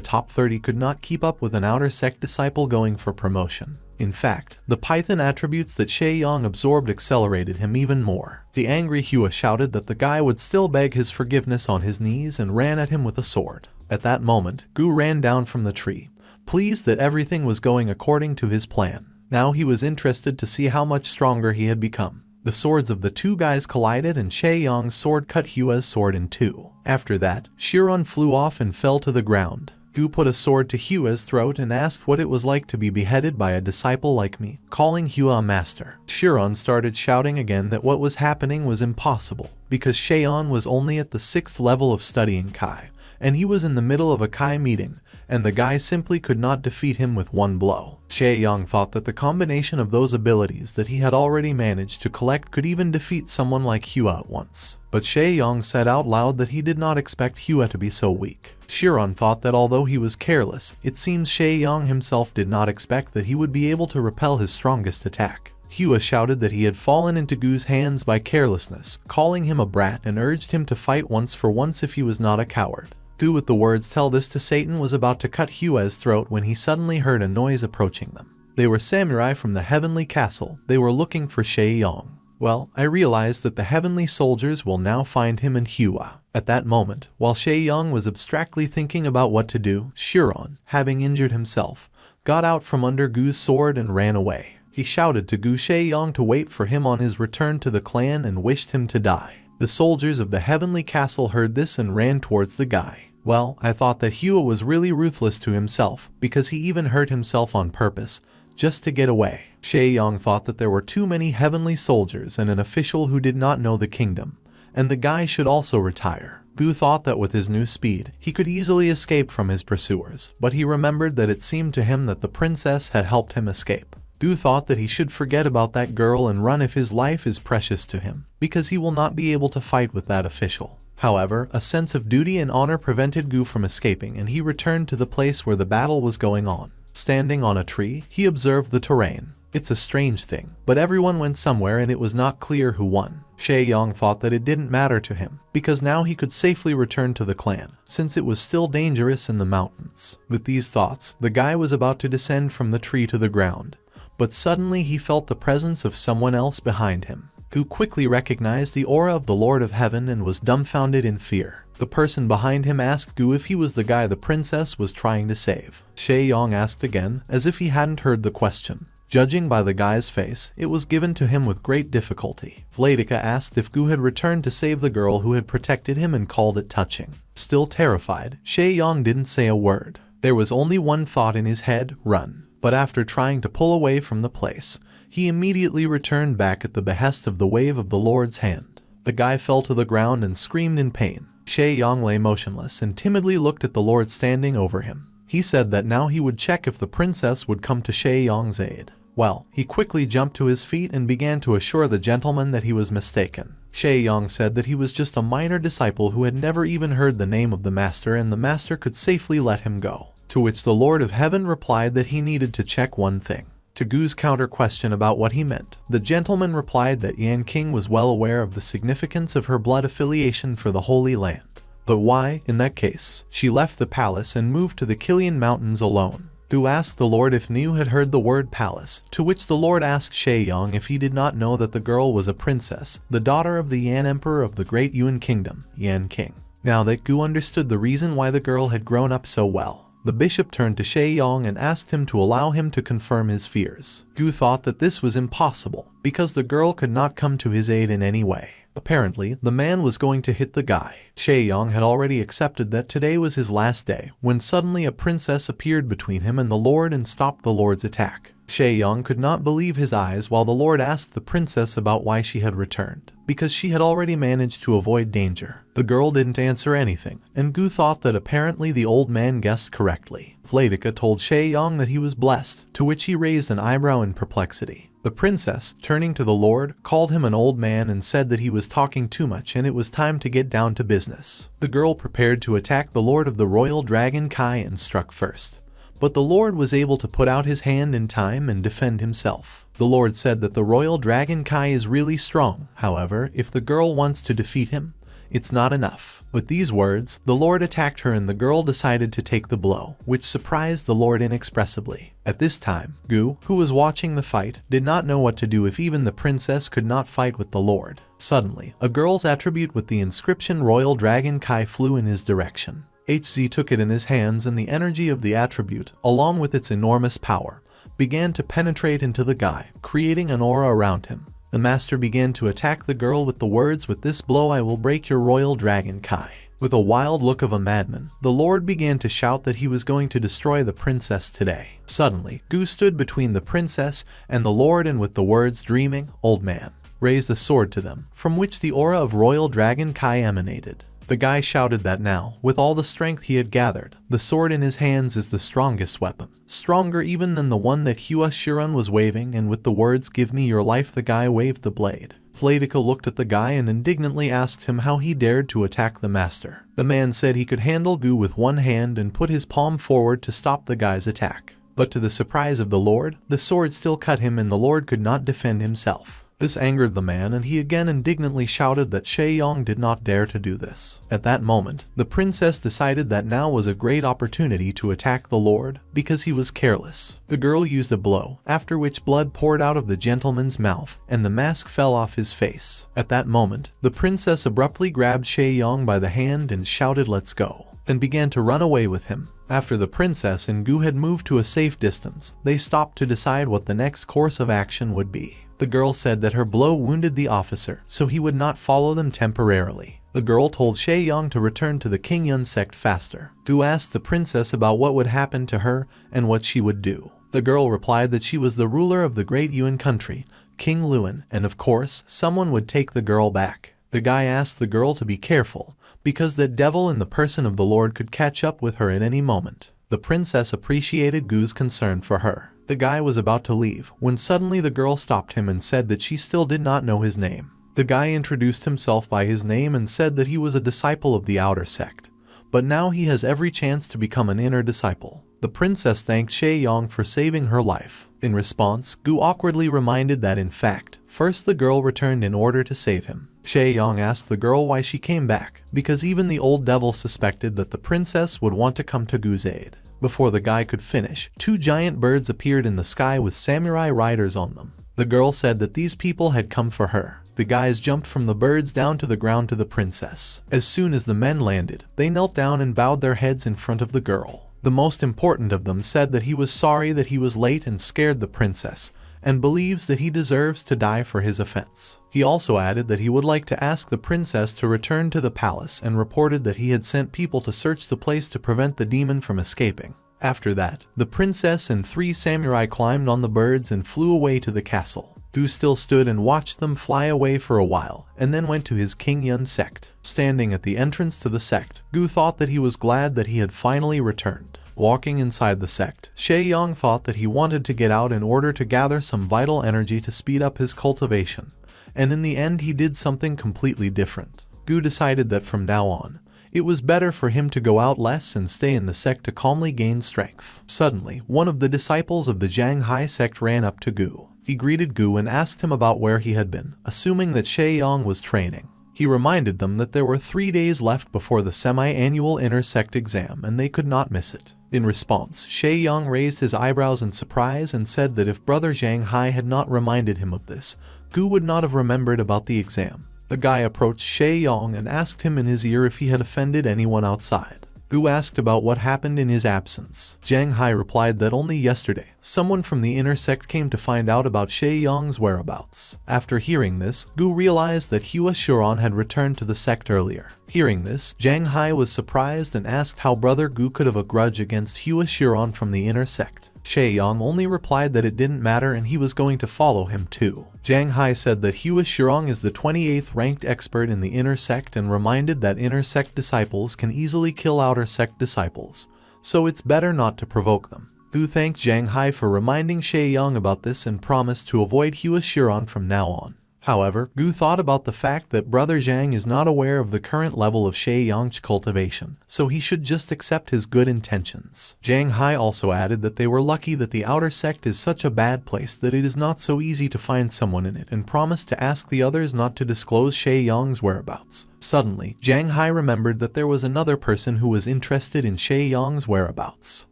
top 30 could not keep up with an outer sect disciple going for promotion. In fact, the Python attributes that Shae-yong absorbed accelerated him even more. The angry Hua shouted that the guy would still beg his forgiveness on his knees and ran at him with a sword. At that moment, Gu ran down from the tree, pleased that everything was going according to his plan. Now he was interested to see how much stronger he had become. The swords of the two guys collided and Shay Yong's sword cut Hua's sword in two. After that, Chiron flew off and fell to the ground. Gu put a sword to Hua's throat and asked what it was like to be beheaded by a disciple like me, calling Hua a master. Chiron started shouting again that what was happening was impossible, because Shayon was only at the 6th level of studying Kai, and he was in the middle of a Kai meeting, and the guy simply could not defeat him with one blow. Shaeyong thought that the combination of those abilities that he had already managed to collect could even defeat someone like Hua at once. But Shaeyong said out loud that he did not expect Hua to be so weak. Chiron thought that although he was careless, it seems Shaeyong himself did not expect that he would be able to repel his strongest attack. Hua shouted that he had fallen into Gu's hands by carelessness, calling him a brat and urged him to fight once for once if he was not a coward. Gu with the words "tell this to Satan" was about to cut Hua's throat when he suddenly heard a noise approaching them. They were samurai from the heavenly castle. They were looking for Shaeyong. Well, I realized that the heavenly soldiers will now find him and Hua. At that moment, while Shaeyong was abstractly thinking about what to do, Chiron, having injured himself, got out from under Gu's sword and ran away. He shouted to Gu Shaeyong to wait for him on his return to the clan and wished him to die. The soldiers of the heavenly castle heard this and ran towards the guy. Well, I thought that Hua was really ruthless to himself, because he even hurt himself on purpose, just to get away. Shaeyong thought that there were too many heavenly soldiers and an official who did not know the kingdom, and the guy should also retire. Gu thought that with his new speed, he could easily escape from his pursuers, but he remembered that it seemed to him that the princess had helped him escape. Gu thought that he should forget about that girl and run if his life is precious to him, because he will not be able to fight with that official. However, a sense of duty and honor prevented Gu from escaping, and he returned to the place where the battle was going on. Standing on a tree, he observed the terrain. It's a strange thing, but everyone went somewhere and it was not clear who won. Shaeyong thought that it didn't matter to him, because now he could safely return to the clan, since it was still dangerous in the mountains. With these thoughts, the guy was about to descend from the tree to the ground, but suddenly he felt the presence of someone else behind him. Gu quickly recognized the aura of the Lord of Heaven and was dumbfounded in fear. The person behind him asked Gu if he was the guy the princess was trying to save. Shaeyong asked again, as if he hadn't heard the question. Judging by the guy's face, it was given to him with great difficulty. Vladika asked if Gu had returned to save the girl who had protected him and called it touching. Still terrified, Shaeyong didn't say a word. There was only one thought in his head: run. But after trying to pull away from the place, he immediately returned back at the behest of the wave of the Lord's hand. The guy fell to the ground and screamed in pain. Shaeyong lay motionless and timidly looked at the Lord standing over him. He said that now he would check if the princess would come to Shaeyong's aid. Well, he quickly jumped to his feet and began to assure the gentleman that he was mistaken. Shaeyong said that he was just a minor disciple who had never even heard the name of the master, and the master could safely let him go. To which the Lord of Heaven replied that he needed to check one thing. To Gu's counter question about what he meant, the gentleman replied that Yan King was well aware of the significance of her blood affiliation for the Holy Land. But why, in that case, she left the palace and moved to the Kilian Mountains alone. Gu asked the Lord if Niu had heard the word palace, to which the Lord asked Shaeyong if he did not know that the girl was a princess, the daughter of the Yan Emperor of the Great Yuan Kingdom, Yan King. Now that Gu understood the reason why the girl had grown up so well, the bishop turned to Shaeyong and asked him to allow him to confirm his fears. Gu thought that this was impossible, because the girl could not come to his aid in any way. Apparently, the man was going to hit the guy. Shaeyong had already accepted that today was his last day, when suddenly a princess appeared between him and the Lord and stopped the Lord's attack. Shaeyong could not believe his eyes while the Lord asked the princess about why she had returned, because she had already managed to avoid danger. The girl didn't answer anything, and Gu thought that apparently the old man guessed correctly. Vladika told Shaeyong that he was blessed, to which he raised an eyebrow in perplexity. The princess, turning to the Lord, called him an old man and said that he was talking too much and it was time to get down to business. The girl prepared to attack the Lord of the Royal Dragon Kai and struck first. But the Lord was able to put out his hand in time and defend himself. The Lord said that the Royal Dragon Kai is really strong. However, if the girl wants to defeat him, it's not enough. With these words, the Lord attacked her and the girl decided to take the blow, which surprised the Lord inexpressibly. At this time, Gu, who was watching the fight, did not know what to do if even the princess could not fight with the Lord. Suddenly, a girl's attribute with the inscription Royal Dragon Kai flew in his direction. HZ took it in his hands, and the energy of the attribute, along with its enormous power, began to penetrate into the guy, creating an aura around him. The master began to attack the girl with the words, "With this blow I will break your royal dragon Kai." With a wild look of a madman, the lord began to shout that he was going to destroy the princess today. Suddenly, Gu stood between the princess and the lord, and with the words, "Dreaming, old man," raised a sword to them, from which the aura of royal dragon Kai emanated. The guy shouted that now, with all the strength he had gathered, the sword in his hands is the strongest weapon, stronger even than the one that Hua Shiran was waving, and with the words, "Give me your life," the guy waved the blade. Vladika looked at the guy and indignantly asked him how he dared to attack the master. The man said he could handle Gu with one hand and put his palm forward to stop the guy's attack. But to the surprise of the lord, the sword still cut him and the lord could not defend himself. This angered the man, and he again indignantly shouted that Shay Yong did not dare to do this. At that moment, the princess decided that now was a great opportunity to attack the lord, because he was careless. The girl used a blow, after which blood poured out of the gentleman's mouth, and the mask fell off his face. At that moment, the princess abruptly grabbed Shay Yong by the hand and shouted, "Let's go," and began to run away with him. After the princess and Gu had moved to a safe distance, they stopped to decide what the next course of action would be. The girl said that her blow wounded the officer, so he would not follow them temporarily. The girl told Shay Yong to return to the King Yun sect faster. Gu asked the princess about what would happen to her and what she would do. The girl replied that she was the ruler of the great Yuan country, King Luan, and of course, someone would take the girl back. The guy asked the girl to be careful, because that devil in the person of the lord could catch up with her at any moment. The princess appreciated Gu's concern for her. The guy was about to leave, when suddenly the girl stopped him and said that she still did not know his name. The guy introduced himself by his name and said that he was a disciple of the outer sect, but now he has every chance to become an inner disciple. The princess thanked Shay Yong for saving her life. In response, Gu awkwardly reminded that in fact, first the girl returned in order to save him. Shay Yong asked the girl why she came back, because even the old devil suspected that the princess would want to come to Gu's aid. Before the guy could finish, two giant birds appeared in the sky with samurai riders on them. The girl said that these people had come for her. The guys jumped from the birds down to the ground to the princess. As soon as the men landed, they knelt down and bowed their heads in front of the girl. The most important of them said that he was sorry that he was late and scared the princess, and believes that he deserves to die for his offense. He also added that he would like to ask the princess to return to the palace and reported that he had sent people to search the place to prevent the demon from escaping. After that, the princess and three samurai climbed on the birds and flew away to the castle. Gu still stood and watched them fly away for a while, and then went to his King Yun sect. Standing at the entrance to the sect, Gu thought that he was glad that he had finally returned. Walking inside the sect, Shay Yong thought that he wanted to get out in order to gather some vital energy to speed up his cultivation, and in the end he did something completely different. Gu decided that from now on, it was better for him to go out less and stay in the sect to calmly gain strength. Suddenly, one of the disciples of the Jianghai sect ran up to Gu. He greeted Gu and asked him about where he had been, assuming that Shay Yong was training. He reminded them that there were 3 days left before the semi-annual inner sect exam and they could not miss it. In response, Shay Yong raised his eyebrows in surprise and said that if Brother Zhang Hai had not reminded him of this, Gu would not have remembered about the exam. The guy approached Shay Yong and asked him in his ear if he had offended anyone outside. Gu asked about what happened in his absence. Zhang Hai replied that only yesterday, someone from the inner sect came to find out about Shay Yong's whereabouts. After hearing this, Gu realized that Hua Shuran had returned to the sect earlier. Hearing this, Zhang Hai was surprised and asked how Brother Gu could have a grudge against Hua Shuran from the inner sect. Shay Yong only replied that it didn't matter and he was going to follow him too. Zhang Hai said that Hua Shirong is the 28th ranked expert in the inner sect and reminded that inner sect disciples can easily kill outer sect disciples, so it's better not to provoke them. Gu thanked Zhang Hai for reminding Shay Yong about this and promised to avoid Hua Shirong from now on. However, Gu thought about the fact that Brother Zhang is not aware of the current level of Shay Yong's cultivation, so he should just accept his good intentions. Zhang Hai also added that they were lucky that the outer sect is such a bad place that it is not so easy to find someone in it and promised to ask the others not to disclose Shay Yong's whereabouts. Suddenly, Zhang Hai remembered that there was another person who was interested in Shay Yong's whereabouts.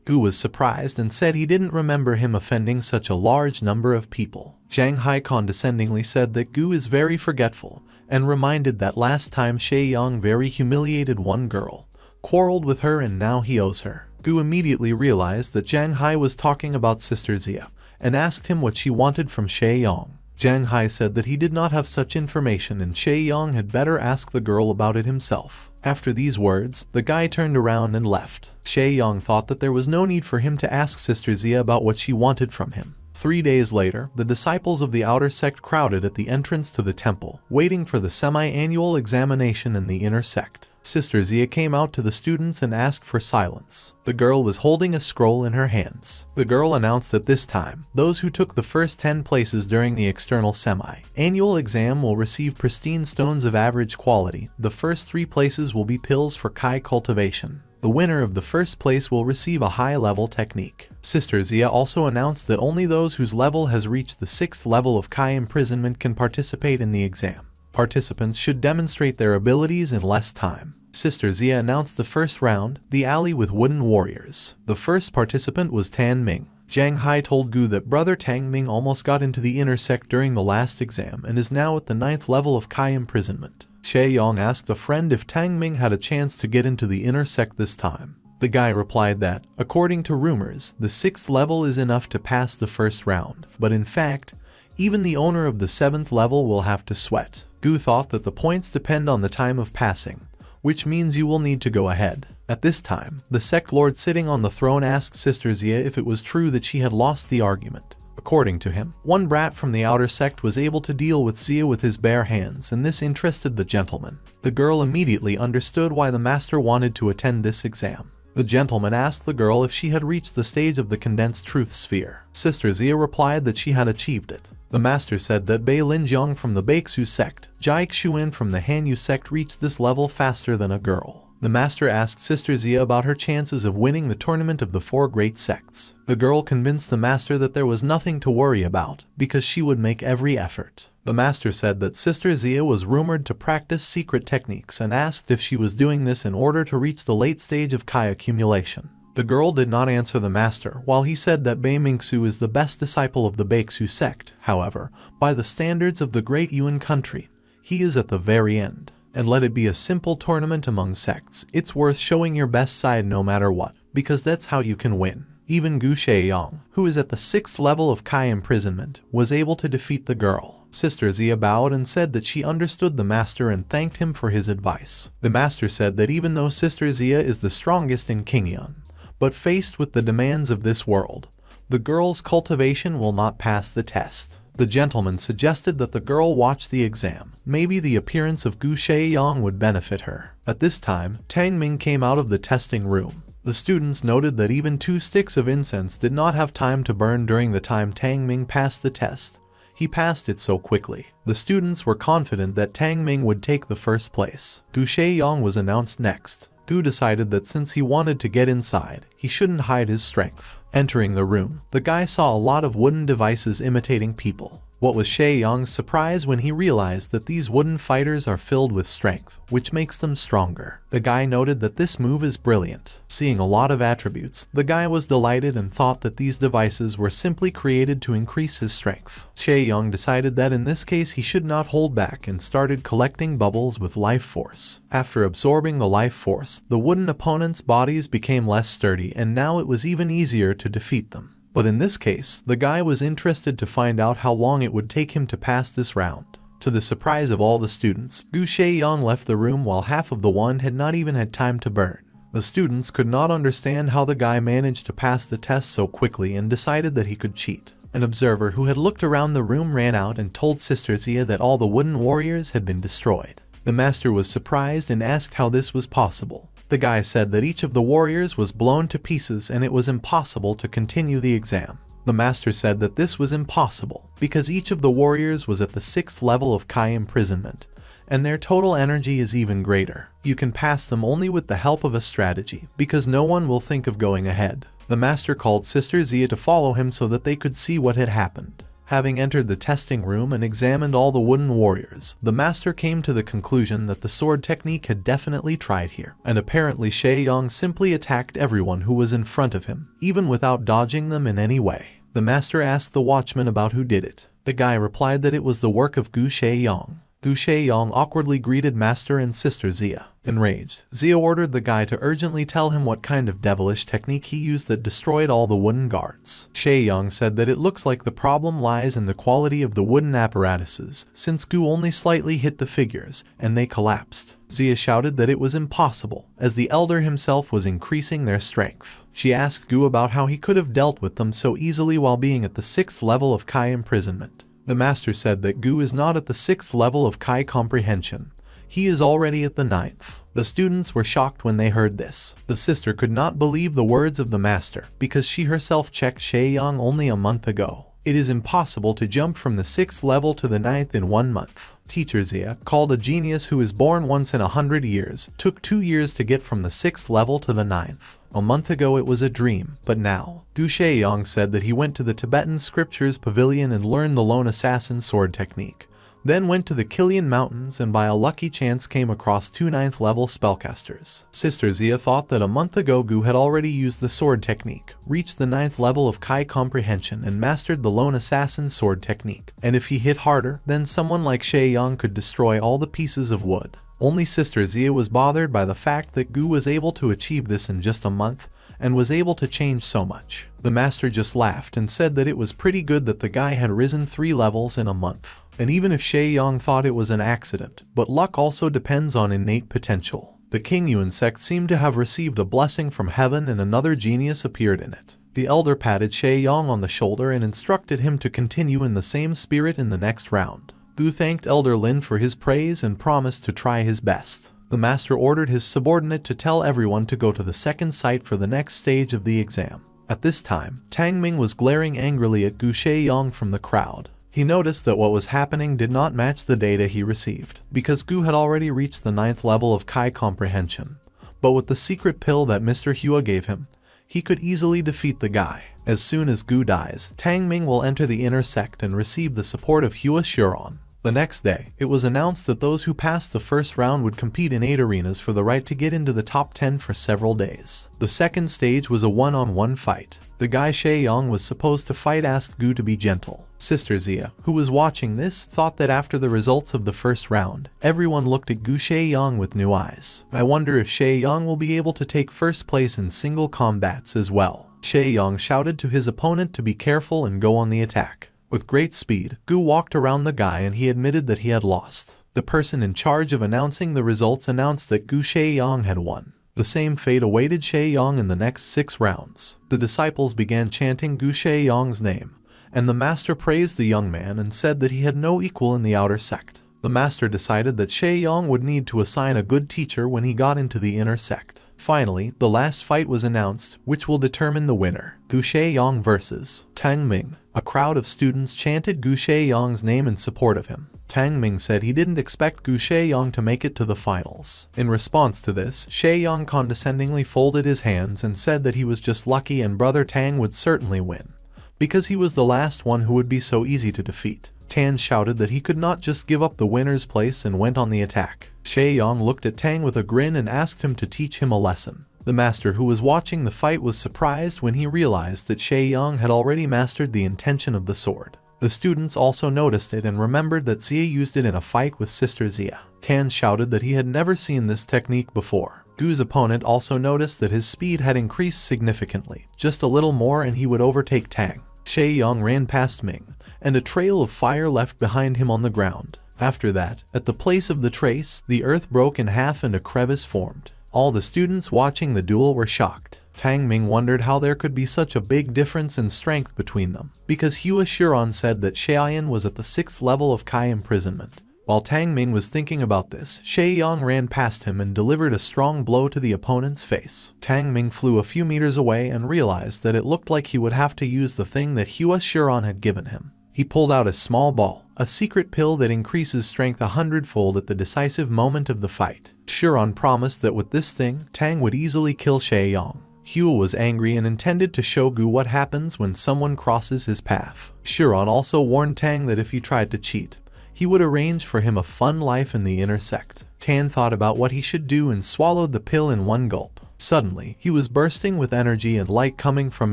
Gu was surprised and said he didn't remember him offending such a large number of people. Zhang Hai condescendingly said that Gu is very forgetful and reminded that last time Shay Yong very humiliated one girl, quarreled with her and now he owes her. Gu immediately realized that Zhang Hai was talking about Sister Zia and asked him what she wanted from Shay Yong. Zhang Hai said that he did not have such information and Shay Yong had better ask the girl about it himself. After these words, the guy turned around and left. Shay Yong thought that there was no need for him to ask Sister Zia about what she wanted from him. 3 days later, the disciples of the outer sect crowded at the entrance to the temple, waiting for the semi-annual examination in the inner sect. Sister Zia came out to the students and asked for silence. The girl was holding a scroll in her hands. The girl announced that this time, those who took the first 10 places during the external semi-annual exam will receive pristine stones of average quality. The first 3 places will be pills for Kai cultivation. The winner of the first place will receive a high-level technique. Sister Zia also announced that only those whose level has reached the 6th level of Kai imprisonment can participate in the exam. Participants should demonstrate their abilities in less time. Sister Zia announced the first round, the alley with wooden warriors. The first participant was Tan Ming. Zhang Hai told Gu that brother Tang Ming almost got into the inner sect during the last exam and is now at the 9th level of Kai imprisonment. Shay Yong asked a friend if Tang Ming had a chance to get into the inner sect this time. The guy replied that, according to rumors, the 6th level is enough to pass the first round, but in fact, even the owner of the 7th level will have to sweat. Gu thought that the points depend on the time of passing, which means you will need to go ahead. At this time, the sect lord sitting on the throne asked Sister Zia if it was true that she had lost the argument. According to him, one brat from the outer sect was able to deal with Zia with his bare hands, and this interested the gentleman. The girl immediately understood why the master wanted to attend this exam. The gentleman asked the girl if she had reached the stage of the condensed truth sphere. Sister Zia replied that she had achieved it. The master said that Bai Linjiang from the Baixu sect, Jai Xuan from the Hanyu sect reached this level faster than a girl. The master asked Sister Zia about her chances of winning the tournament of the 4 great sects. The girl convinced the master that there was nothing to worry about, because she would make every effort. The master said that Sister Zia was rumored to practice secret techniques and asked if she was doing this in order to reach the late stage of Kai accumulation. The girl did not answer the master, while he said that Bai Mingsu is the best disciple of the Baixu sect. However, by the standards of the great Yuan country, he is at the very end. And let it be a simple tournament among sects, it's worth showing your best side no matter what, because that's how you can win. Even Gu Shaiyang, who is at the 6th level of Kai imprisonment, was able to defeat the girl. Sister Zia bowed and said that she understood the master and thanked him for his advice. The master said that even though Sister Zia is the strongest in Qingyun, but faced with the demands of this world, the girl's cultivation will not pass the test. The gentleman suggested that the girl watch the exam. Maybe the appearance of Gu Shaiyang would benefit her. At this time, Tang Ming came out of the testing room. The students noted that even 2 sticks of incense did not have time to burn during the time Tang Ming passed the test. He passed it so quickly. The students were confident that Tang Ming would take the first place. Gu Shaiyang was announced next. Gu decided that since he wanted to get inside, he shouldn't hide his strength. Entering the room, the guy saw a lot of wooden devices imitating people. What was Shay Yang's surprise when he realized that these wooden fighters are filled with strength, which makes them stronger. The guy noted that this move is brilliant. Seeing a lot of attributes, the guy was delighted and thought that these devices were simply created to increase his strength. Shay Yang decided that in this case he should not hold back and started collecting bubbles with life force. After absorbing the life force, the wooden opponents' bodies became less sturdy and now it was even easier to defeat them. But in this case, the guy was interested to find out how long it would take him to pass this round. To the surprise of all the students, Gu Shaiyang left the room while half of the wand had not even had time to burn. The students could not understand how the guy managed to pass the test so quickly and decided that he could cheat. An observer who had looked around the room ran out and told Sister Zia that all the wooden warriors had been destroyed. The master was surprised and asked how this was possible. The guy said that each of the warriors was blown to pieces and it was impossible to continue the exam. The master said that this was impossible because each of the warriors was at the 6th level of Kai imprisonment, and their total energy is even greater. You can pass them only with the help of a strategy, because no one will think of going ahead. The master called Sister Zia to follow him so that they could see what had happened. Having entered the testing room and examined all the wooden warriors, the master came to the conclusion that the sword technique had definitely tried here, and apparently Shay Yang simply attacked everyone who was in front of him, even without dodging them in any way. The master asked the watchman about who did it. The guy replied that it was the work of Gu Shaiyang. Gu Shaiyang awkwardly greeted Master and Sister Zia. Enraged, Zia ordered the guy to urgently tell him what kind of devilish technique he used that destroyed all the wooden guards. Shaiyang said that it looks like the problem lies in the quality of the wooden apparatuses, since Gu only slightly hit the figures, and they collapsed. Zia shouted that it was impossible, as the elder himself was increasing their strength. She asked Gu about how he could have dealt with them so easily while being at the 6th level of Kai imprisonment. The master said that Gu is not at the 6th level of Kai comprehension. He is already at the 9th. The students were shocked when they heard this. The sister could not believe the words of the master, because she herself checked Shaiyang only a month ago. It is impossible to jump from the 6th level to the 9th in 1 month. Teacher Zia, called a genius who is born once in 100 years, took 2 years to get from the 6th level to the 9th. A month ago it was a dream, but now. Gu Shaiyang said that he went to the Tibetan Scriptures Pavilion and learned the Lone Assassin sword technique. Then went to the Kilian Mountains and by a lucky chance came across 2 9th level spellcasters. Sister Zia thought that a month ago Gu had already used the sword technique, reached the 9th level of Kai comprehension and mastered the Lone Assassin sword technique. And if he hit harder, then someone like Shaiyang could destroy all the pieces of wood. Only Sister Zia was bothered by the fact that Gu was able to achieve this in just a month, and was able to change so much. The master just laughed and said that it was pretty good that the guy had risen 3 levels in a month. And even if Shaiyang thought it was an accident, but luck also depends on innate potential. The King Yuan sect seemed to have received a blessing from heaven and another genius appeared in it. The elder patted Shaiyang on the shoulder and instructed him to continue in the same spirit in the next round. Gu thanked Elder Lin for his praise and promised to try his best. The master ordered his subordinate to tell everyone to go to the second site for the next stage of the exam. At this time, Tang Ming was glaring angrily at Gu Shaiyang from the crowd. He noticed that what was happening did not match the data he received, because Gu had already reached the 9th level of Kai comprehension. But with the secret pill that Mr. Hua gave him, he could easily defeat the guy. As soon as Gu dies, Tang Ming will enter the inner sect and receive the support of Hua Shuron. The next day, it was announced that those who passed the first round would compete in 8 arenas for the right to get into the top 10 for several days. The second stage was a one-on-one fight. The guy Shaiyang was supposed to fight asked Gu to be gentle. Sister Zia, who was watching this, thought that after the results of the first round, everyone looked at Gu Shaiyang with new eyes. I wonder if Shaiyang will be able to take first place in single combats as well. Shaiyang shouted to his opponent to be careful and go on the attack. With great speed, Gu walked around the guy and he admitted that he had lost. The person in charge of announcing the results announced that Gu Shaiyang had won. The same fate awaited Shaiyang in the next 6 rounds. The disciples began chanting Gu Shaiyang's name, and the master praised the young man and said that he had no equal in the outer sect. The master decided that Shaiyang would need to assign a good teacher when he got into the inner sect. Finally, the last fight was announced, which will determine the winner. Gu Shaiyang versus Tang Ming. A crowd of students chanted Gu Shaiyang's name in support of him. Tang Ming said he didn't expect Gu Shaiyang to make it to the finals. In response to this, Shaiyang condescendingly folded his hands and said that he was just lucky and brother Tang would certainly win, because he was the last one who would be so easy to defeat. Tan shouted that he could not just give up the winner's place and went on the attack. Shaiyang looked at Tang with a grin and asked him to teach him a lesson. The master who was watching the fight was surprised when he realized that Shaiyang had already mastered the intention of the sword. The students also noticed it and remembered that Zia used it in a fight with Sister Zia. Tan shouted that he had never seen this technique before. Gu's opponent also noticed that his speed had increased significantly. Just a little more and he would overtake Tang. Shaiyang ran past Ming, and a trail of fire left behind him on the ground. After that, at the place of the trace, the earth broke in half and a crevice formed. All the students watching the duel were shocked. Tang Ming wondered how there could be such a big difference in strength between them, because Hua Shuron said that Shaiyang was at the 6th level of Kai imprisonment. While Tang Ming was thinking about this, Shaiyang ran past him and delivered a strong blow to the opponent's face. Tang Ming flew a few meters away and realized that it looked like he would have to use the thing that Hua Shuron had given him. He pulled out a small ball, a secret pill that increases strength 100-fold at the decisive moment of the fight. Shuron promised that with this thing, Tang would easily kill Shaiyang. Hua was angry and intended to show Gu what happens when someone crosses his path. Shuron also warned Tang that if he tried to cheat, he would arrange for him a fun life in the inner sect. Tan thought about what he should do and swallowed the pill in one gulp. Suddenly, he was bursting with energy and light coming from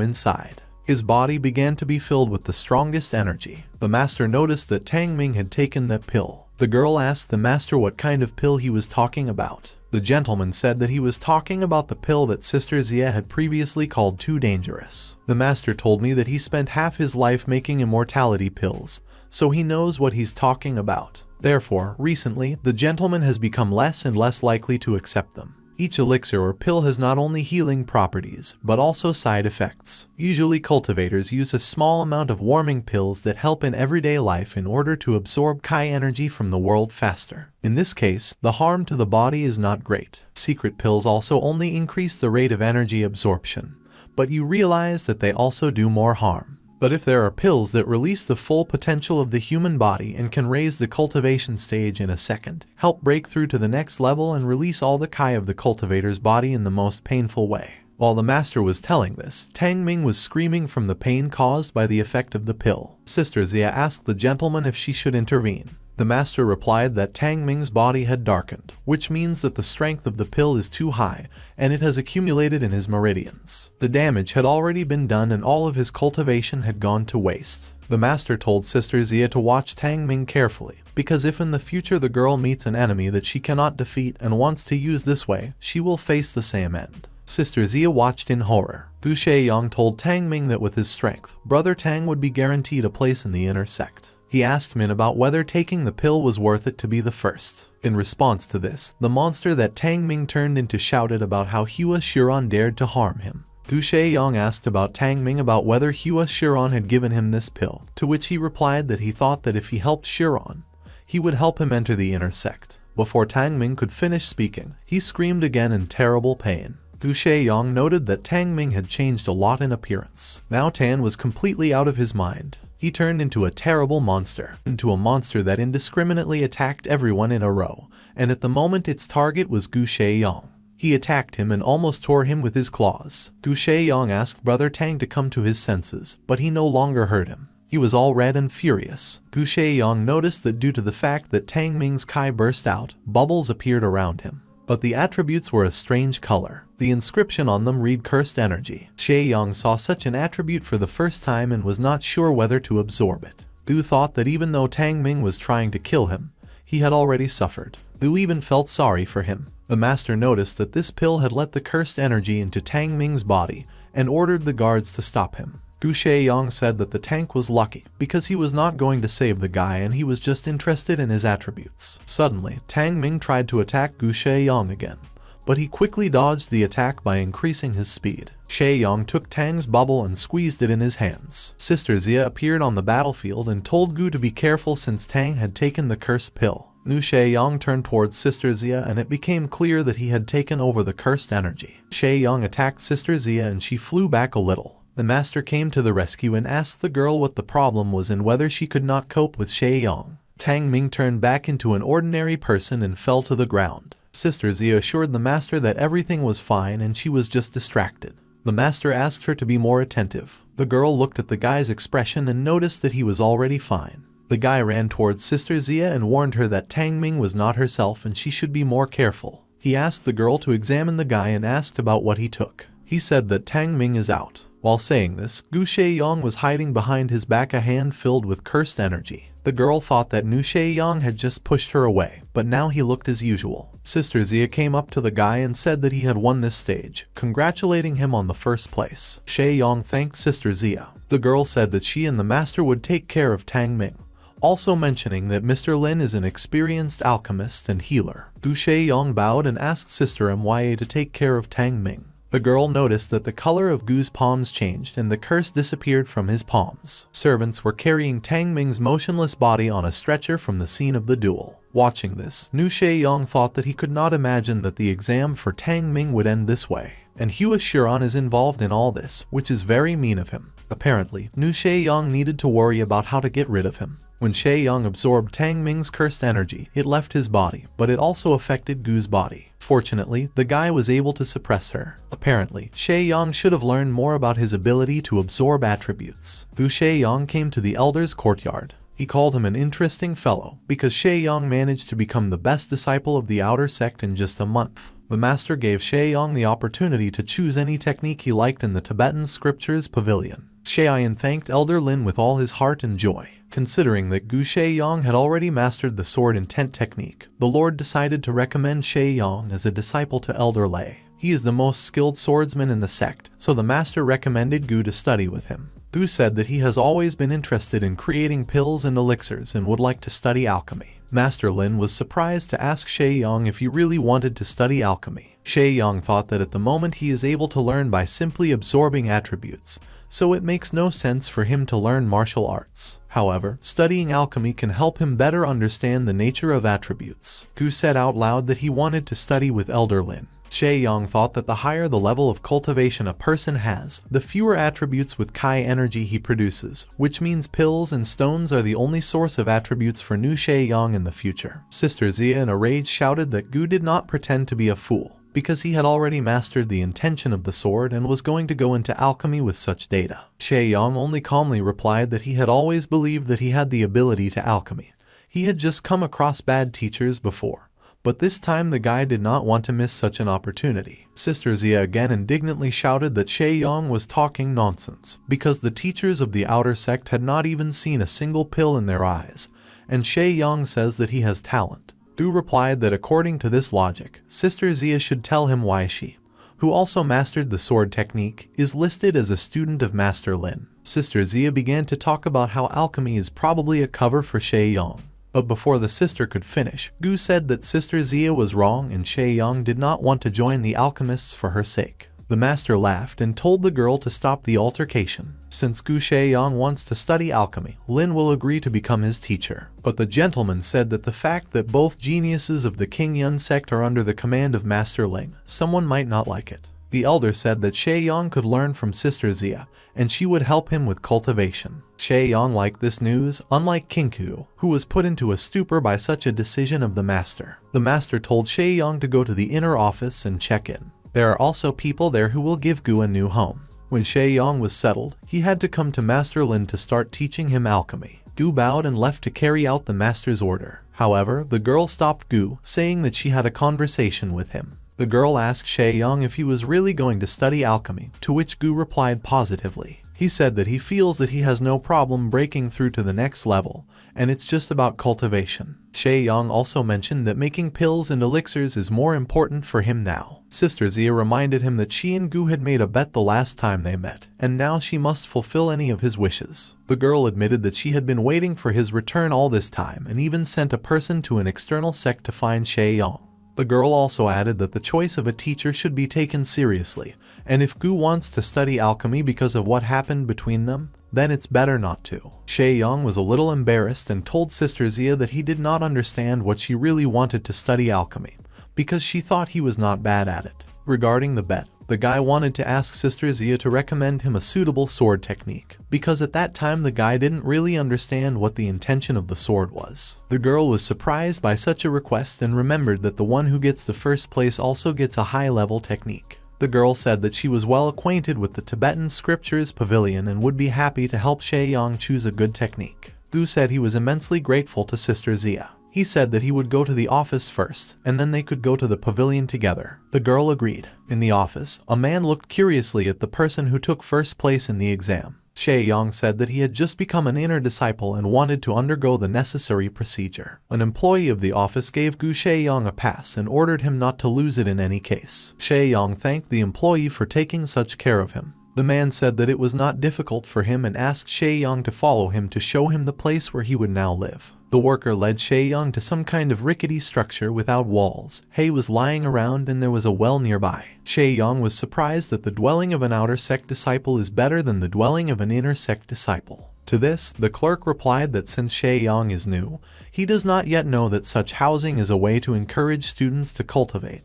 inside. His body began to be filled with the strongest energy. The master noticed that Tang Ming had taken that pill. The girl asked the master what kind of pill he was talking about. The gentleman said that he was talking about the pill that Sister Zia had previously called too dangerous. The master told me that he spent half his life making immortality pills, so he knows what he's talking about. Therefore, recently, the gentleman has become less and less likely to accept them. Each elixir or pill has not only healing properties, but also side effects. Usually cultivators use a small amount of warming pills that help in everyday life in order to absorb Kai energy from the world faster. In this case, the harm to the body is not great. Secret pills also only increase the rate of energy absorption, but you realize that they also do more harm. But if there are pills that release the full potential of the human body and can raise the cultivation stage in a second, help break through to the next level and release all the Kai of the cultivator's body in the most painful way. While the master was telling this, Tang Ming was screaming from the pain caused by the effect of the pill. Sister Zia asked the gentleman if she should intervene. The master replied that Tang Ming's body had darkened, which means that the strength of the pill is too high, and it has accumulated in his meridians. The damage had already been done and all of his cultivation had gone to waste. The master told Sister Zia to watch Tang Ming carefully, because if in the future the girl meets an enemy that she cannot defeat and wants to use this way, she will face the same end. Sister Zia watched in horror. Gu Shaiyang told Tang Ming that with his strength, Brother Tang would be guaranteed a place in the inner sect. He asked Min about whether taking the pill was worth it to be the first. In response to this, the monster that Tang Ming turned into shouted about how Hua Shiran dared to harm him. Gu Shaiyang asked about Tang Ming about whether Hua Shiran had given him this pill, to which he replied that he thought that if he helped Shiran, he would help him enter the inner sect. Before Tang Ming could finish speaking, he screamed again in terrible pain. Gu Shaiyang noted that Tang Ming had changed a lot in appearance. Now Tan was completely out of his mind. He turned into a terrible monster, into a monster that indiscriminately attacked everyone in a row, and at the moment its target was Gu Shaiyang. He attacked him and almost tore him with his claws. Gu Shaiyang asked Brother Tang to come to his senses, but he no longer heard him. He was all red and furious. Gu Shaiyang noticed that due to the fact that Tang Ming's Kai burst out, bubbles appeared around him. But the attributes were a strange color. The inscription on them read Cursed Energy. Shaiyang saw such an attribute for the first time and was not sure whether to absorb it. Gu thought that even though Tang Ming was trying to kill him, he had already suffered. Gu even felt sorry for him. The master noticed that this pill had let the cursed energy into Tang Ming's body and ordered the guards to stop him. Gu Shaiyang said that the tank was lucky because he was not going to save the guy and he was just interested in his attributes. Suddenly, Tang Ming tried to attack Gu Shaiyang again, but he quickly dodged the attack by increasing his speed. Shaiyang took Tang's bubble and squeezed it in his hands. Sister Zia appeared on the battlefield and told Gu to be careful since Tang had taken the cursed pill. Nu Shaiyang turned towards Sister Zia and it became clear that he had taken over the cursed energy. Shaiyang attacked Sister Zia and she flew back a little. The master came to the rescue and asked the girl what the problem was and whether she could not cope with Shaiyang. Tang Ming turned back into an ordinary person and fell to the ground. Sister Zia assured the master that everything was fine and she was just distracted. The master asked her to be more attentive. The girl looked at the guy's expression and noticed that he was already fine. The guy ran towards Sister Zia and warned her that Tang Ming was not herself and she should be more careful. He asked the girl to examine the guy and asked about what he took. He said that Tang Ming is out. While saying this, Gu Shaiyang was hiding behind his back, a hand filled with cursed energy. The girl thought that Nu Shaiyang had just pushed her away, but now he looked as usual. Sister Zia came up to the guy and said that he had won this stage, congratulating him on the first place. Shaiyang thanked Sister Zia. The girl said that she and the master would take care of Tang Ming, also mentioning that Mr. Lin is an experienced alchemist and healer. Gu Shaiyang bowed and asked Sister Mya to take care of Tang Ming. The girl noticed that the color of Gu's palms changed and the curse disappeared from his palms. Servants were carrying Tang Ming's motionless body on a stretcher from the scene of the duel. Watching this, Nu Shaiyang thought that he could not imagine that the exam for Tang Ming would end this way. And Hua Shiran is involved in all this, which is very mean of him. Apparently, Nu Shaiyang needed to worry about how to get rid of him. When Shaiyang absorbed Tang Ming's cursed energy, it left his body, but it also affected Gu's body. Fortunately, the guy was able to suppress her. Apparently, Shaiyang should have learned more about his ability to absorb attributes. Gu Shaiyang came to the elder's courtyard. He called him an interesting fellow, because Shaiyang managed to become the best disciple of the outer sect in just a month. The master gave Shaiyang the opportunity to choose any technique he liked in the Tibetan scriptures pavilion. Shaoyan thanked Elder Lin with all his heart and joy. Considering that Gu Shaoyang had already mastered the sword intent technique, the Lord decided to recommend Shaoyang as a disciple to Elder Lei. He is the most skilled swordsman in the sect, so the master recommended Gu to study with him. Gu said that he has always been interested in creating pills and elixirs and would like to study alchemy. Master Lin was surprised to ask Shaoyang if he really wanted to study alchemy. Shaoyang thought that at the moment he is able to learn by simply absorbing attributes, so it makes no sense for him to learn martial arts. However, studying alchemy can help him better understand the nature of attributes. Gu said out loud that he wanted to study with Elder Lin. Shaoyang thought that the higher the level of cultivation a person has, the fewer attributes with Kai energy he produces, which means pills and stones are the only source of attributes for new Shaoyang in the future. Sister Zia in a rage shouted that Gu did not pretend to be a fool, because he had already mastered the intention of the sword and was going to go into alchemy with such data. Shaoyang only calmly replied that he had always believed that he had the ability to alchemy. He had just come across bad teachers before, but this time the guy did not want to miss such an opportunity. Sister Zia again indignantly shouted that Shaoyang was talking nonsense, because the teachers of the outer sect had not even seen a single pill in their eyes, and Shaoyang says that he has talent. Gu replied that according to this logic, Sister Zia should tell him why she, who also mastered the sword technique, is listed as a student of Master Lin. Sister Zia began to talk about how alchemy is probably a cover for Shaoyang. But before the sister could finish, Gu said that Sister Zia was wrong and Shaoyang did not want to join the alchemists for her sake. The master laughed and told the girl to stop the altercation. Since Gu Shaoyang wants to study alchemy, Lin will agree to become his teacher. But the gentleman said that the fact that both geniuses of the King Yun sect are under the command of Master Ling, someone might not like it. The elder said that Shaoyang could learn from Sister Zia, and she would help him with cultivation. Shaoyang liked this news, unlike Kinku, who was put into a stupor by such a decision of the master. The master told Shaoyang to go to the inner office and check in. There are also people there who will give Gu a new home. When Shaoyang was settled, he had to come to Master Lin to start teaching him alchemy. Gu bowed and left to carry out the master's order. However, the girl stopped Gu, saying that she had a conversation with him. The girl asked Shaoyang if he was really going to study alchemy, to which Gu replied positively. He said that he feels that he has no problem breaking through to the next level, and it's just about cultivation. Shaoyang also mentioned that making pills and elixirs is more important for him now. Sister Zia reminded him that she and Gu had made a bet the last time they met, and now she must fulfill any of his wishes. The girl admitted that she had been waiting for his return all this time and even sent a person to an external sect to find Shaoyang. The girl also added that the choice of a teacher should be taken seriously, and if Gu wants to study alchemy because of what happened between them, then it's better not to. Shaoyang was a little embarrassed and told Sister Zia that he did not understand what she really wanted to study alchemy, because she thought he was not bad at it. Regarding the bet, the guy wanted to ask Sister Zia to recommend him a suitable sword technique, because at that time the guy didn't really understand what the intention of the sword was. The girl was surprised by such a request and remembered that the one who gets the first place also gets a high-level technique. The girl said that she was well acquainted with the Tibetan scriptures pavilion and would be happy to help Shaoyang choose a good technique. Gu said he was immensely grateful to Sister Zia. He said that he would go to the office first, and then they could go to the pavilion together. The girl agreed. In the office, a man looked curiously at the person who took first place in the exam. Shaoyang said that he had just become an inner disciple and wanted to undergo the necessary procedure. An employee of the office gave Gu Shaoyang a pass and ordered him not to lose it in any case. Shaoyang thanked the employee for taking such care of him. The man said that it was not difficult for him and asked Shaoyang to follow him to show him the place where he would now live. The worker led Shaoyang to some kind of rickety structure without walls. Hay was lying around and there was a well nearby. Shaoyang was surprised that the dwelling of an outer sect disciple is better than the dwelling of an inner sect disciple. To this, the clerk replied that since Shaoyang is new, he does not yet know that such housing is a way to encourage students to cultivate,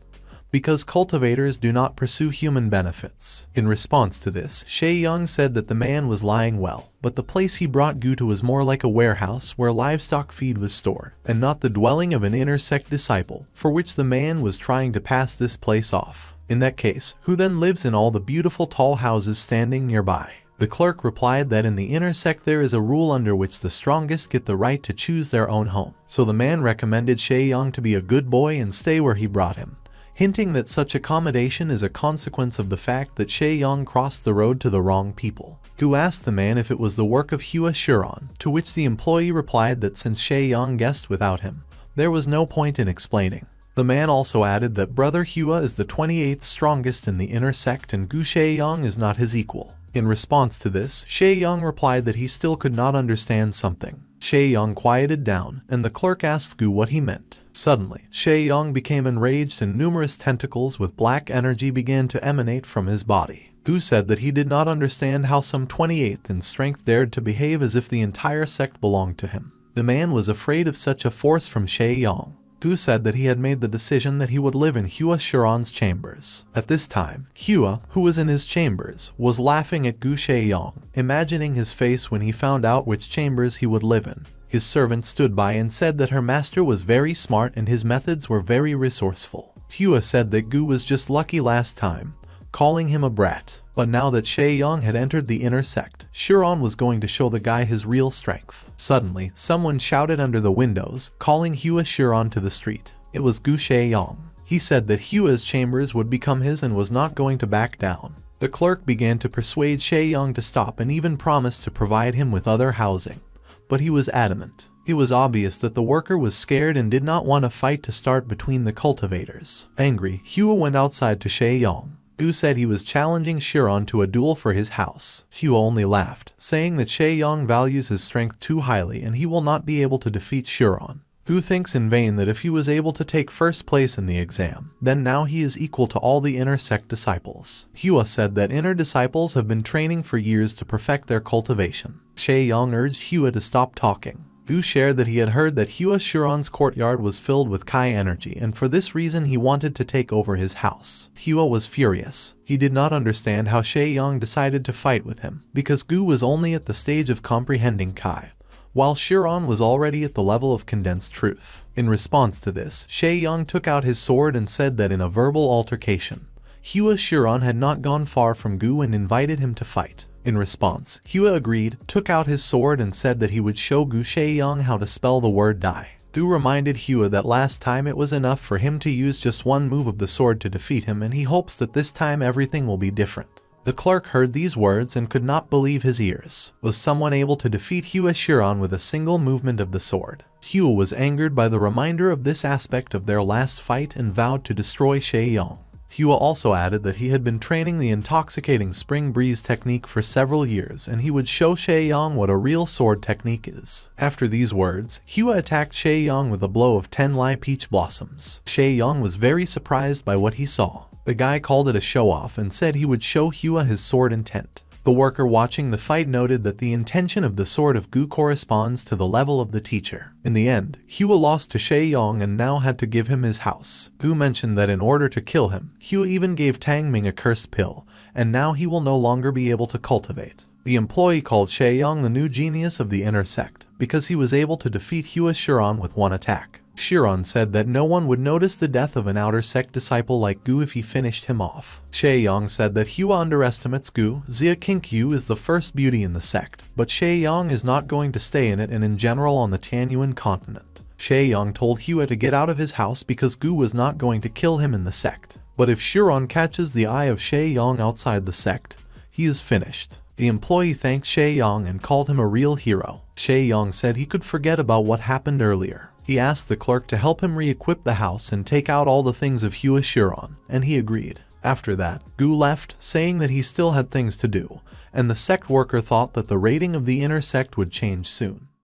because cultivators do not pursue human benefits. In response to this, Shaoyang said that the man was lying well, but the place he brought Gu to was more like a warehouse where livestock feed was stored, and not the dwelling of an inner sect disciple, for which the man was trying to pass this place off. In that case, who then lives in all the beautiful tall houses standing nearby? The clerk replied that in the inner sect there is a rule under which the strongest get the right to choose their own home. So the man recommended Shaoyang to be a good boy and stay where he brought him. hinting that such accommodation is a consequence of the fact that Shae-young crossed the road to the wrong people. Gu asked the man if it was the work of Hua Shuron, to which the employee replied that since Shae-young guessed without him, there was no point in explaining. The man also added that Brother Hua is the 28th strongest in the inner sect and Gu Shae-young is not his equal. In response to this, Shae-young replied that he still could not understand something. Shae-young quieted down, and the clerk asked Gu what he meant. Suddenly, Shae-young became enraged and numerous tentacles with black energy began to emanate from his body. Gu said that he did not understand how some 28th in strength dared to behave as if the entire sect belonged to him. The man was afraid of such a force from Shae-young. Gu said that he had made the decision that he would live in Hua Shuron's chambers. At this time, Hua, who was in his chambers, was laughing at Gu Shae-young, imagining his face when he found out which chambers he would live in. His servant stood by and said that her master was very smart and his methods were very resourceful. Hua said that Gu was just lucky last time, calling him a brat. But now that Shae-young had entered the inner sect, Shuron was going to show the guy his real strength. Suddenly, someone shouted under the windows, calling Hua Shuron to the street. It was Gu Shae-young. He said that Hua's chambers would become his and was not going to back down. The clerk began to persuade Shae-young to stop and even promised to provide him with other housing. But he was adamant. It was obvious that the worker was scared and did not want a fight to start between the cultivators. Angry, Hua went outside to Shae-young. Gu said he was challenging Shuron to a duel for his house. Hua only laughed, saying that Shae-young values his strength too highly and he will not be able to defeat Shuron. Gu thinks in vain that if he was able to take first place in the exam, then now he is equal to all the inner sect disciples. Hua said that inner disciples have been training for years to perfect their cultivation. Shae-young urged Hua to stop talking. Gu shared that he had heard that Hua Shuron's courtyard was filled with Kai energy and for this reason he wanted to take over his house. Hua was furious. He did not understand how Shae-young decided to fight with him, because Gu was only at the stage of comprehending Kai, while Shuron was already at the level of condensed truth. In response to this, Shae-young took out his sword and said that in a verbal altercation, Hua Shuron had not gone far from Gu and invited him to fight. In response, Hua agreed, took out his sword and said that he would show Gu Shae-young how to spell the word die. Gu reminded Hua that last time it was enough for him to use just one move of the sword to defeat him and he hopes that this time everything will be different. The clerk heard these words and could not believe his ears. Was someone able to defeat Hua Shuron with a single movement of the sword? Hua was angered by the reminder of this aspect of their last fight and vowed to destroy Shae-young. Hua also added that he had been training the intoxicating spring breeze technique for several years and he would show Shae-young what a real sword technique is. After these words, Hua attacked Shae-young with a blow of 10 Lai peach blossoms. Shae-young was very surprised by what he saw. The guy called it a show-off and said he would show Hua his sword intent. The worker watching the fight noted that the intention of the sword of Gu corresponds to the level of the teacher. In the end, Hua lost to Shae-young and now had to give him his house. Gu mentioned that in order to kill him, Hua even gave Tang Ming a cursed pill, and now he will no longer be able to cultivate. The employee called Shae-young the new genius of the inner sect, because he was able to defeat Hua Shuron with one attack. Shuron said that no one would notice the death of an outer sect disciple like Gu if he finished him off. Shae-young said that Hua underestimates Gu. Xia Kinkyu is the first beauty in the sect, but Shae-young is not going to stay in it and in general on the Tianyuan continent. Shae-young told Hua to get out of his house because Gu was not going to kill him in the sect. But if Shuron catches the eye of Shae-young outside the sect, he is finished. The employee thanked Shae-young and called him a real hero. Shae-young said he could forget about what happened earlier. He asked the clerk to help him re-equip the house and take out all the things of Hua Shuron, and he agreed. After that, Gu left, saying that he still had things to do, and the sect worker thought that the rating of the inner sect would change soon.